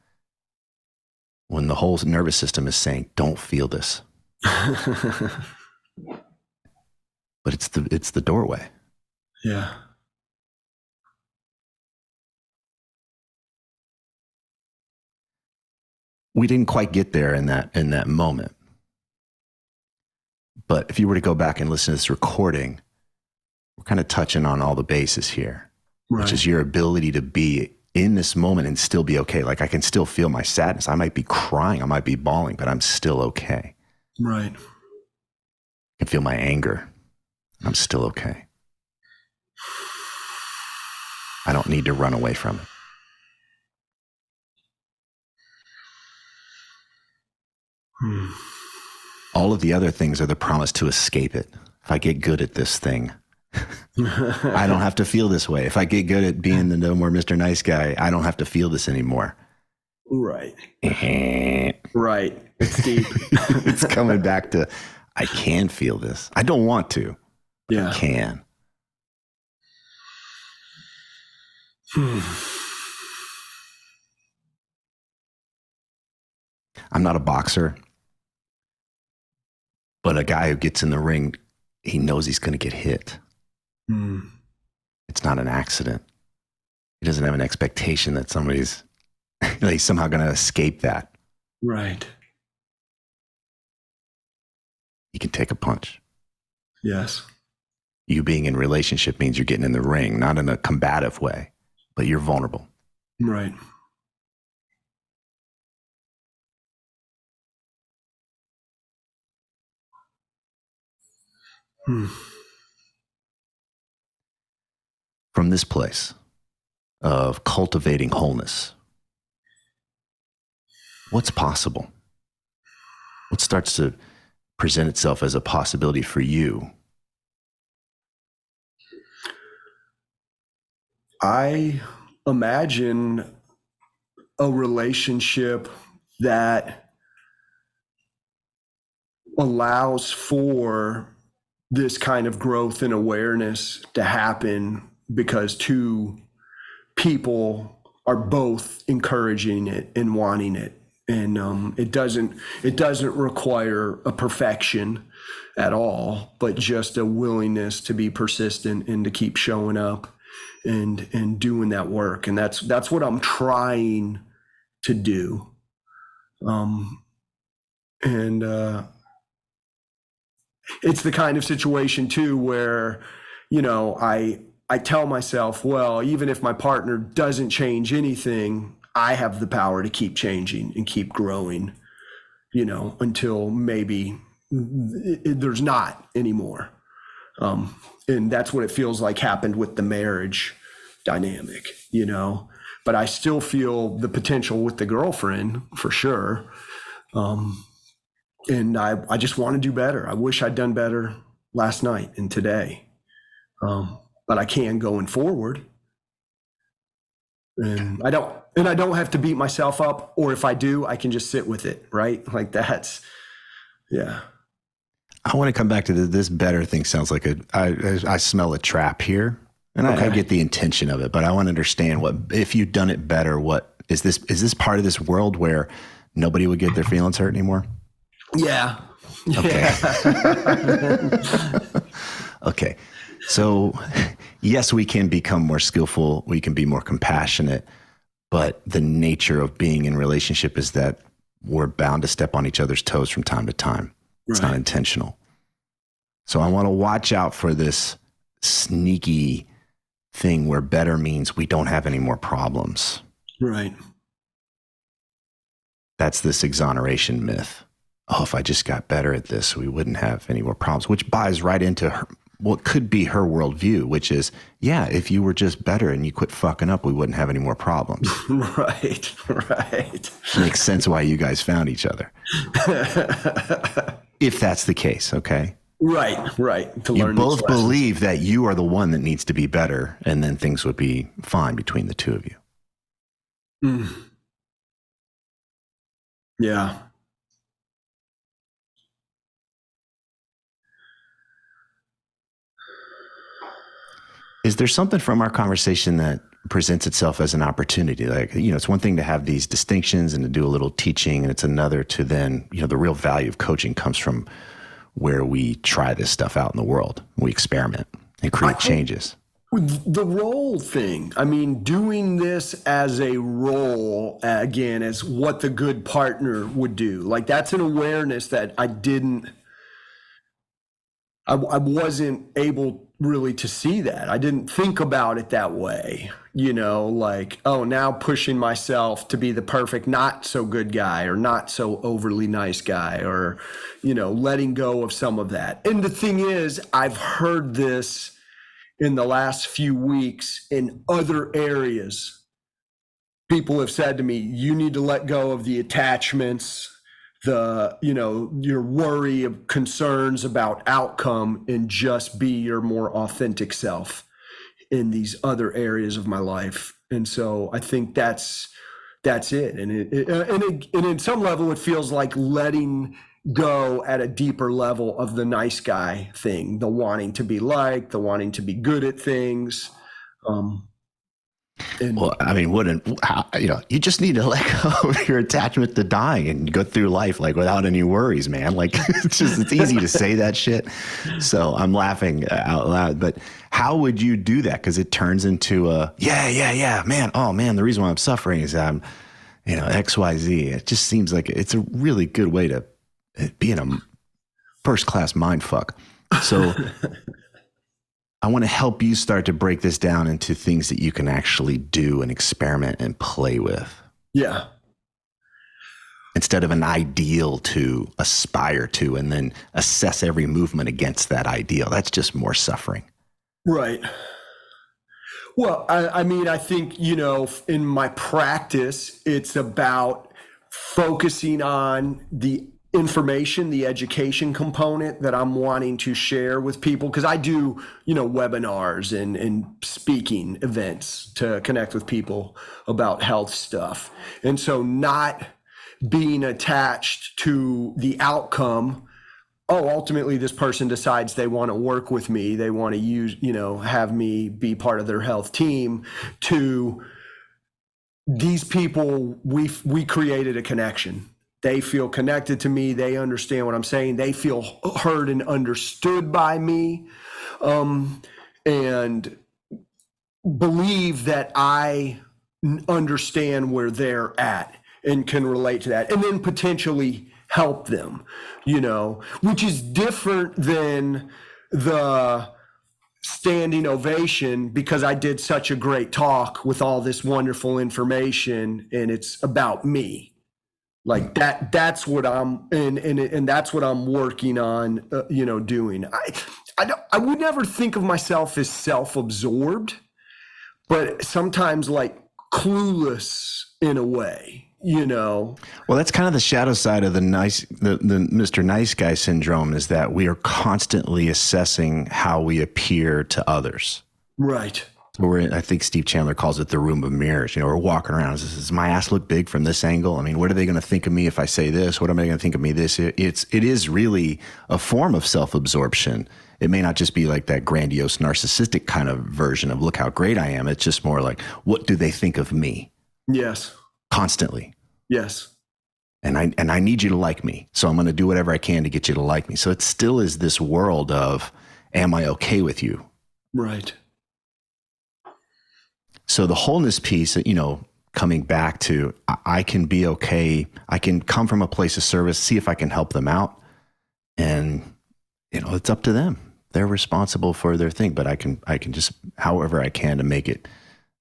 when the whole nervous system is saying, don't feel this. But it's the doorway. Yeah. We didn't quite get there in that moment. But if you were to go back and listen to this recording, we're kind of touching on all the bases here, Right. which is your ability to be in this moment and still be okay. Like I can still feel my sadness. I might be crying, I might be bawling, but I'm still okay. Right. I can feel my anger. I'm still okay. I don't need to run away from it. All of the other things are the promise to escape it. If I get good at this thing, I don't have to feel this way. If I get good at being the no more Mr. Nice Guy, I don't have to feel this anymore. Right. Right. It's deep. It's coming back to, I can feel this. I don't want to, but Yeah. I can. I'm not a boxer. But a guy who gets in the ring, he knows he's going to get hit. Mm. It's not an accident. He doesn't have an expectation that somebody's like somehow going to escape that. Right. He can take a punch. Yes. You being in a relationship means you're getting in the ring, not in a combative way, but you're vulnerable. Right. Hmm. From this place of cultivating wholeness, what's possible? What starts to present itself as a possibility for you? I imagine a relationship that allows for this kind of growth and awareness to happen because two people are both encouraging it and wanting it. And it doesn't require a perfection at all, but just a willingness to be persistent and to keep showing up and doing that work. And that's what I'm trying to do. It's the kind of situation too where, I tell myself, well, even if my partner doesn't change anything, I have the power to keep changing and keep growing, until maybe there's not anymore. And that's what it feels like happened with the marriage dynamic, but I still feel the potential with the girlfriend for sure. And I just want to do better. I wish I'd done better last night and today. But I can going forward. And I don't have to beat myself up, or if I do, I can just sit with it, right? Like yeah. I want to come back to this better thing. Sounds like I smell a trap here, and okay. I get the intention of it, but I want to understand what, if you've done it better, what is this part of this world where nobody would get their feelings hurt anymore? Yeah. Okay. Yeah. Okay. So yes, we can become more skillful. We can be more compassionate, but the nature of being in relationship is that we're bound to step on each other's toes from time to time. It's Right. not intentional. So I want to watch out for this sneaky thing where better means we don't have any more problems. Right. That's this exoneration myth. Oh, if I just got better at this, we wouldn't have any more problems, which buys right into what could be her worldview, which is, yeah, if you were just better and you quit fucking up, we wouldn't have any more problems. Right. Makes sense why you guys found each other. If that's the case, okay? Right. You both believe that you are the one that needs to be better, and then things would be fine between the two of you. Mm. Yeah. Is there something from our conversation that presents itself as an opportunity? Like, it's one thing to have these distinctions and to do a little teaching, and it's another to then, the real value of coaching comes from where we try this stuff out in the world. We experiment and create changes. The role thing, I mean, doing this as a role, again, as what the good partner would do. Like, that's an awareness that I wasn't able really to see that. I didn't think about it that way, like, oh, now pushing myself to be the perfect, not so good guy or not so overly nice guy, or, letting go of some of that. And the thing is, I've heard this in the last few weeks in other areas. People have said to me, you need to let go of the attachments, your worry of concerns about outcome, and just be your more authentic self in these other areas of my life. And so I think that's it. And and in some level, it feels like letting go at a deeper level of the nice guy thing, the wanting to be liked, the wanting to be good at things. And Well, I mean, you just need to let go of your attachment to dying and go through life like without any worries, man. Like it's easy to say that shit. So I'm laughing out loud, but how would you do that? Cause it turns into yeah, man. Oh man, the reason why I'm suffering is I'm, X, Y, Z. It just seems like it's a really good way to be in a first class mind fuck. So I want to help you start to break this down into things that you can actually do and experiment and play with. yeah. Instead of an ideal to aspire to and then assess every movement against that ideal. That's just more suffering. Right. Well, I mean, I think, in my practice, it's about focusing on the information, the education component that I'm wanting to share with people. Because I do, webinars and speaking events to connect with people about health stuff. And so not being attached to the outcome. Oh, ultimately this person decides they want to work with me. They want to use, have me be part of their health team. To these people, we created a connection. They feel connected to me. They understand what I'm saying. They feel heard and understood by me, and believe that I understand where they're at and can relate to that, and then potentially help them, which is different than the standing ovation because I did such a great talk with all this wonderful information and it's about me. Like that's what I'm and that's what I'm working on, doing. I would never think of myself as self-absorbed, but sometimes like clueless in a way, Well, that's kind of the shadow side of the Mr. Nice Guy syndrome, is that we are constantly assessing how we appear to others. Right. I think Steve Chandler calls it the room of mirrors. We're walking around. Does my ass look big from this angle? I mean, what are they going to think of me if I say this? What am I going to think of me this? It is really a form of self-absorption. It may not just be like that grandiose narcissistic kind of version of look how great I am. It's just more like, what do they think of me? Yes. Constantly. Yes. And I need you to like me. So I'm going to do whatever I can to get you to like me. So it still is this world of, am I okay with you? Right. So the wholeness piece, coming back to, I can be okay. I can come from a place of service, see if I can help them out. And, it's up to them. They're responsible for their thing, but I can just, however I can, to make it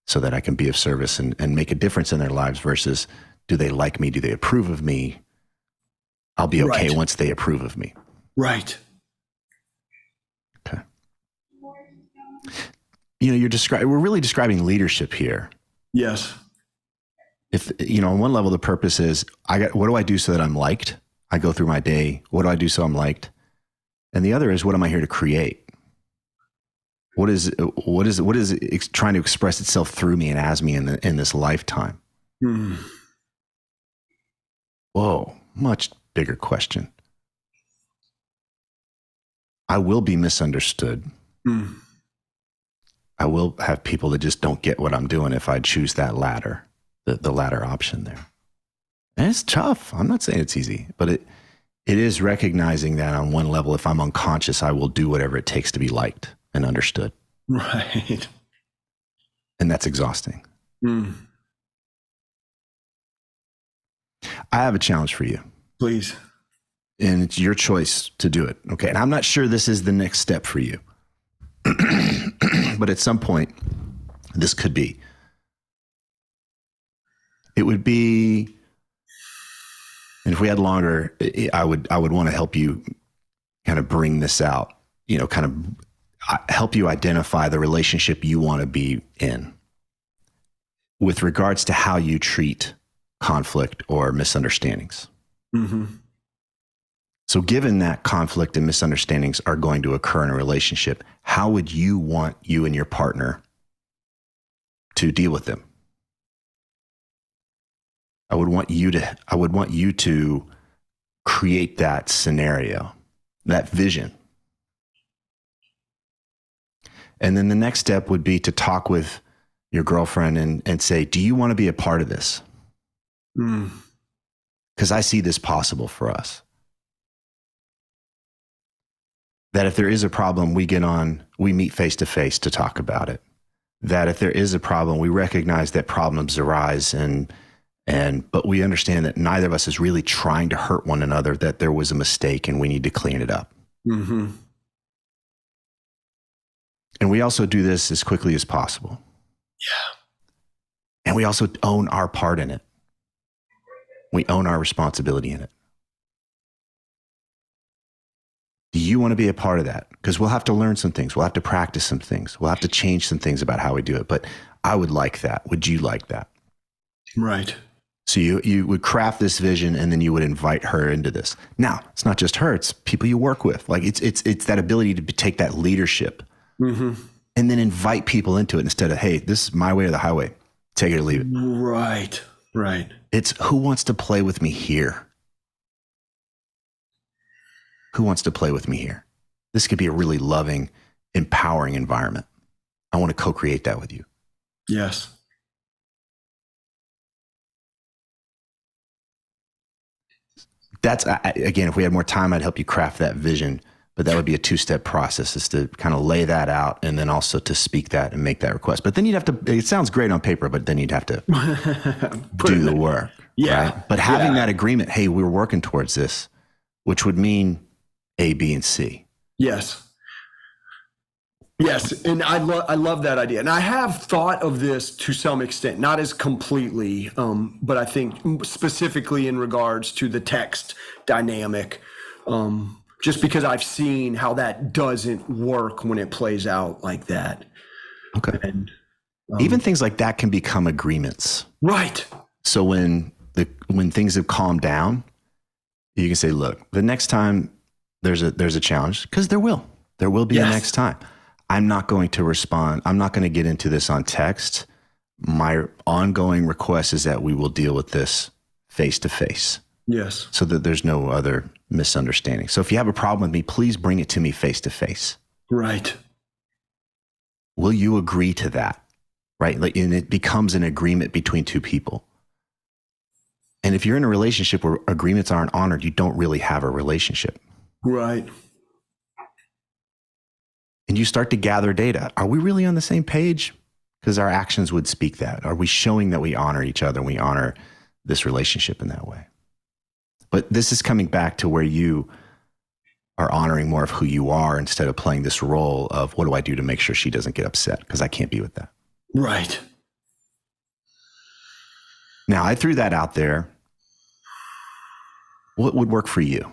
so that I can be of service and make a difference in their lives versus, do they like me? Do they approve of me? I'll be okay Right. once they approve of me. Right. Okay. We're really describing leadership here. Yes. If, on one level, the purpose is what do I do so that I'm liked? I go through my day. What do I do so I'm liked? And the other is, what am I here to create? What is trying to express itself through me and as me in this lifetime? Hmm. Whoa, much bigger question. I will be misunderstood. Hmm. I will have people that just don't get what I'm doing if I choose that latter, the latter option there. And it's tough. I'm not saying it's easy, but it is recognizing that on one level, if I'm unconscious, I will do whatever it takes to be liked and understood. Right. And that's exhausting. Hmm. I have a challenge for you. Please. And it's your choice to do it. Okay. And I'm not sure this is the next step for you. But at some point, this could be. It would be, and if we had longer, I would want to help you kind of bring this out, kind of help you identify the relationship you want to be in with regards to how you treat conflict or misunderstandings. Mm-hmm. So given that conflict and misunderstandings are going to occur in a relationship, how would you want you and your partner to deal with them? I would want you to create that scenario, that vision. And then the next step would be to talk with your girlfriend and say, do you want to be a part of this? Because I see this possible for us. That if there is a problem, we meet face to face to talk about it. That if there is a problem, we recognize that problems arise but we understand that neither of us is really trying to hurt one another, that there was a mistake and we need to clean it up. Mm-hmm. And we also do this as quickly as possible. Yeah. And we also own our part in it. We own our responsibility in it. Do you want to be a part of that? Because we'll have to learn some things. We'll have to practice some things. We'll have to change some things about how we do it. But I would like that. Would you like that? Right. So you would craft this vision and then you would invite her into this. Now, it's not just her, it's people you work with. Like it's that ability to take that leadership and then invite people into it instead of, hey, this is my way or the highway. Take it or leave it. Right. Right. It's who wants to play with me here? Who wants to play with me here? This could be a really loving, empowering environment. I want to co-create that with you. Yes. That's, again, if we had more time, I'd help you craft that vision, but that would be a 2-step process, is to kind of lay that out and then also to speak that and make that request. But then you'd have to, it sounds great on paper, but then you'd have to do the work. Yeah. Right? But having that agreement, hey, we're working towards this, which would mean A, B, and C. Yes. Yes. And I love that idea. And I have thought of this to some extent, not as completely, but I think specifically in regards to the text dynamic, just because I've seen how that doesn't work when it plays out like that. Okay. And even things like that can become agreements. Right. So when things have calmed down, you can say, look, the next time there's a challenge, because there will be a next time. I'm not going to respond. I'm not going to get into this on text. My ongoing request is that we will deal with this face to face. Yes. So that there's no other misunderstanding. So if you have a problem with me, please bring it to me face to face. Right. Will you agree to that? Right? And it becomes an agreement between two people. And if you're in a relationship where agreements aren't honored, you don't really have a relationship. Right. And you start to gather data. Are we really on the same page? Because our actions would speak that. Are we showing that we honor each other and we honor this relationship in that way? But this is coming back to where you are honoring more of who you are instead of playing this role of what do I do to make sure she doesn't get upset? Because I can't be with that. Right. Now, I threw that out there. What would work for you?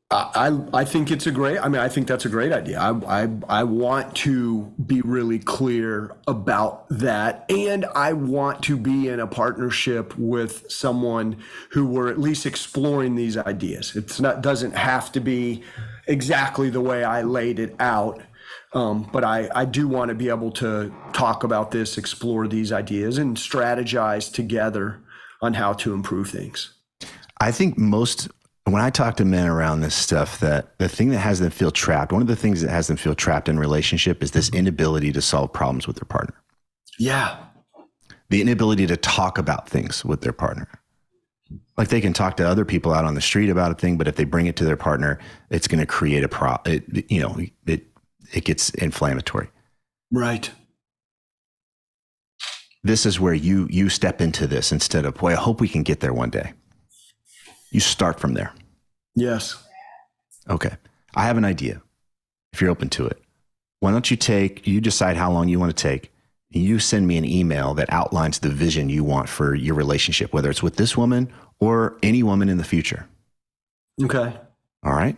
I think it's I think that's a great idea. I want to be really clear about that. And I want to be in a partnership with someone who we're at least exploring these ideas. Doesn't have to be exactly the way I laid it out. But I do want to be able to talk about this, explore these ideas, and strategize together on how to improve things. I think when I talk to men around this stuff, that the thing that has them feel trapped, one of the things that has them feel trapped in relationship is this inability to solve problems with their partner. Yeah. The inability to talk about things with their partner. Like they can talk to other people out on the street about a thing, but if they bring it to their partner, it's going to create a problem. It gets inflammatory. Right. This is where you step into this instead of, boy, I hope we can get there one day. You start from there. Yes. Okay. I have an idea. If you're open to it, why don't you decide how long you want to take, and you send me an email that outlines the vision you want for your relationship, whether it's with this woman or any woman in the future. Okay. All right.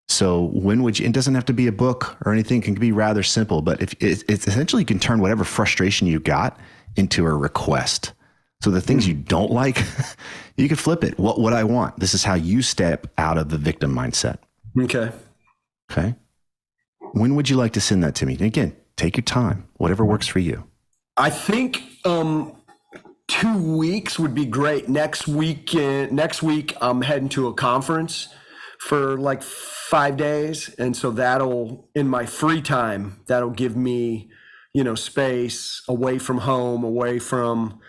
So it doesn't have to be a book or anything. It can be rather simple, but if it's essentially, you can turn whatever frustration you got into a request. So the things you don't like, you can flip it. What I want. This is how you step out of the victim mindset. Okay. Okay. When would you like to send that to me? And again, take your time, whatever works for you. I think 2 weeks would be great. Next week I'm heading to a conference, for like 5 days. And so that'll, in my free time, that'll give me, space away from home, away from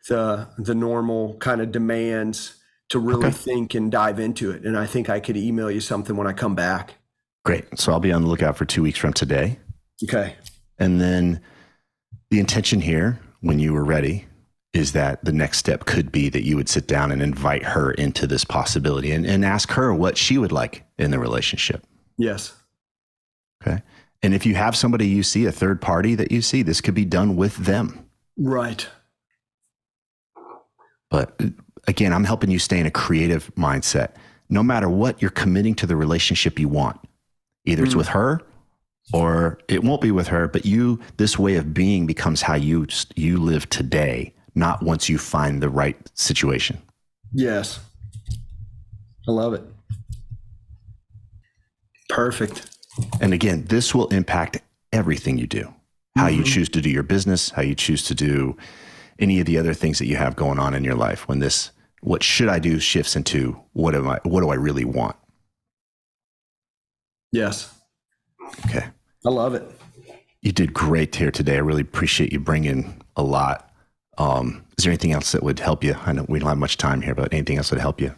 the normal kind of demands to really think and dive into it. And I think I could email you something when I come back. Great. So I'll be on the lookout for 2 weeks from today. Okay. And then the intention here, when you were ready, is that the next step could be that you would sit down and invite her into this possibility and ask her what she would like in the relationship. Yes. Okay. And if you have somebody you see, a third party that you see, this could be done with them. Right. But again, I'm helping you stay in a creative mindset. No matter what, you're committing to the relationship you want. Either it's with her or it won't be with her, but this way of being becomes how you live today, not once you find the right situation. Yes. I love it. Perfect. And again, this will impact everything you do, how you choose to do your business, how you choose to do any of the other things that you have going on in your life. When this, what should I do, shifts into what do I really want? Yes. Okay. I love it. You did great here today. I really appreciate you bringing a lot. Is there anything else that would help you? I know we don't have much time here, but anything else that would help you?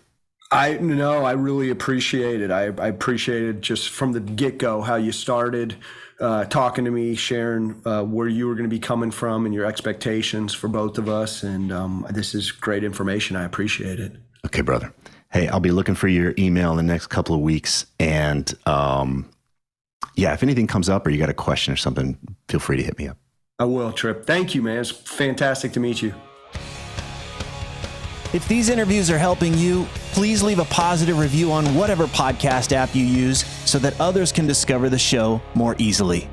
I really appreciate it. I appreciated just from the get-go how you started talking to me, sharing where you were going to be coming from and your expectations for both of us. And this is great information. I appreciate it. Okay, brother. Hey, I'll be looking for your email in the next couple of weeks. And if anything comes up or you got a question or something, feel free to hit me up. I will, Tripp. Thank you, man. It's fantastic to meet you. If these interviews are helping you, please leave a positive review on whatever podcast app you use so that others can discover the show more easily.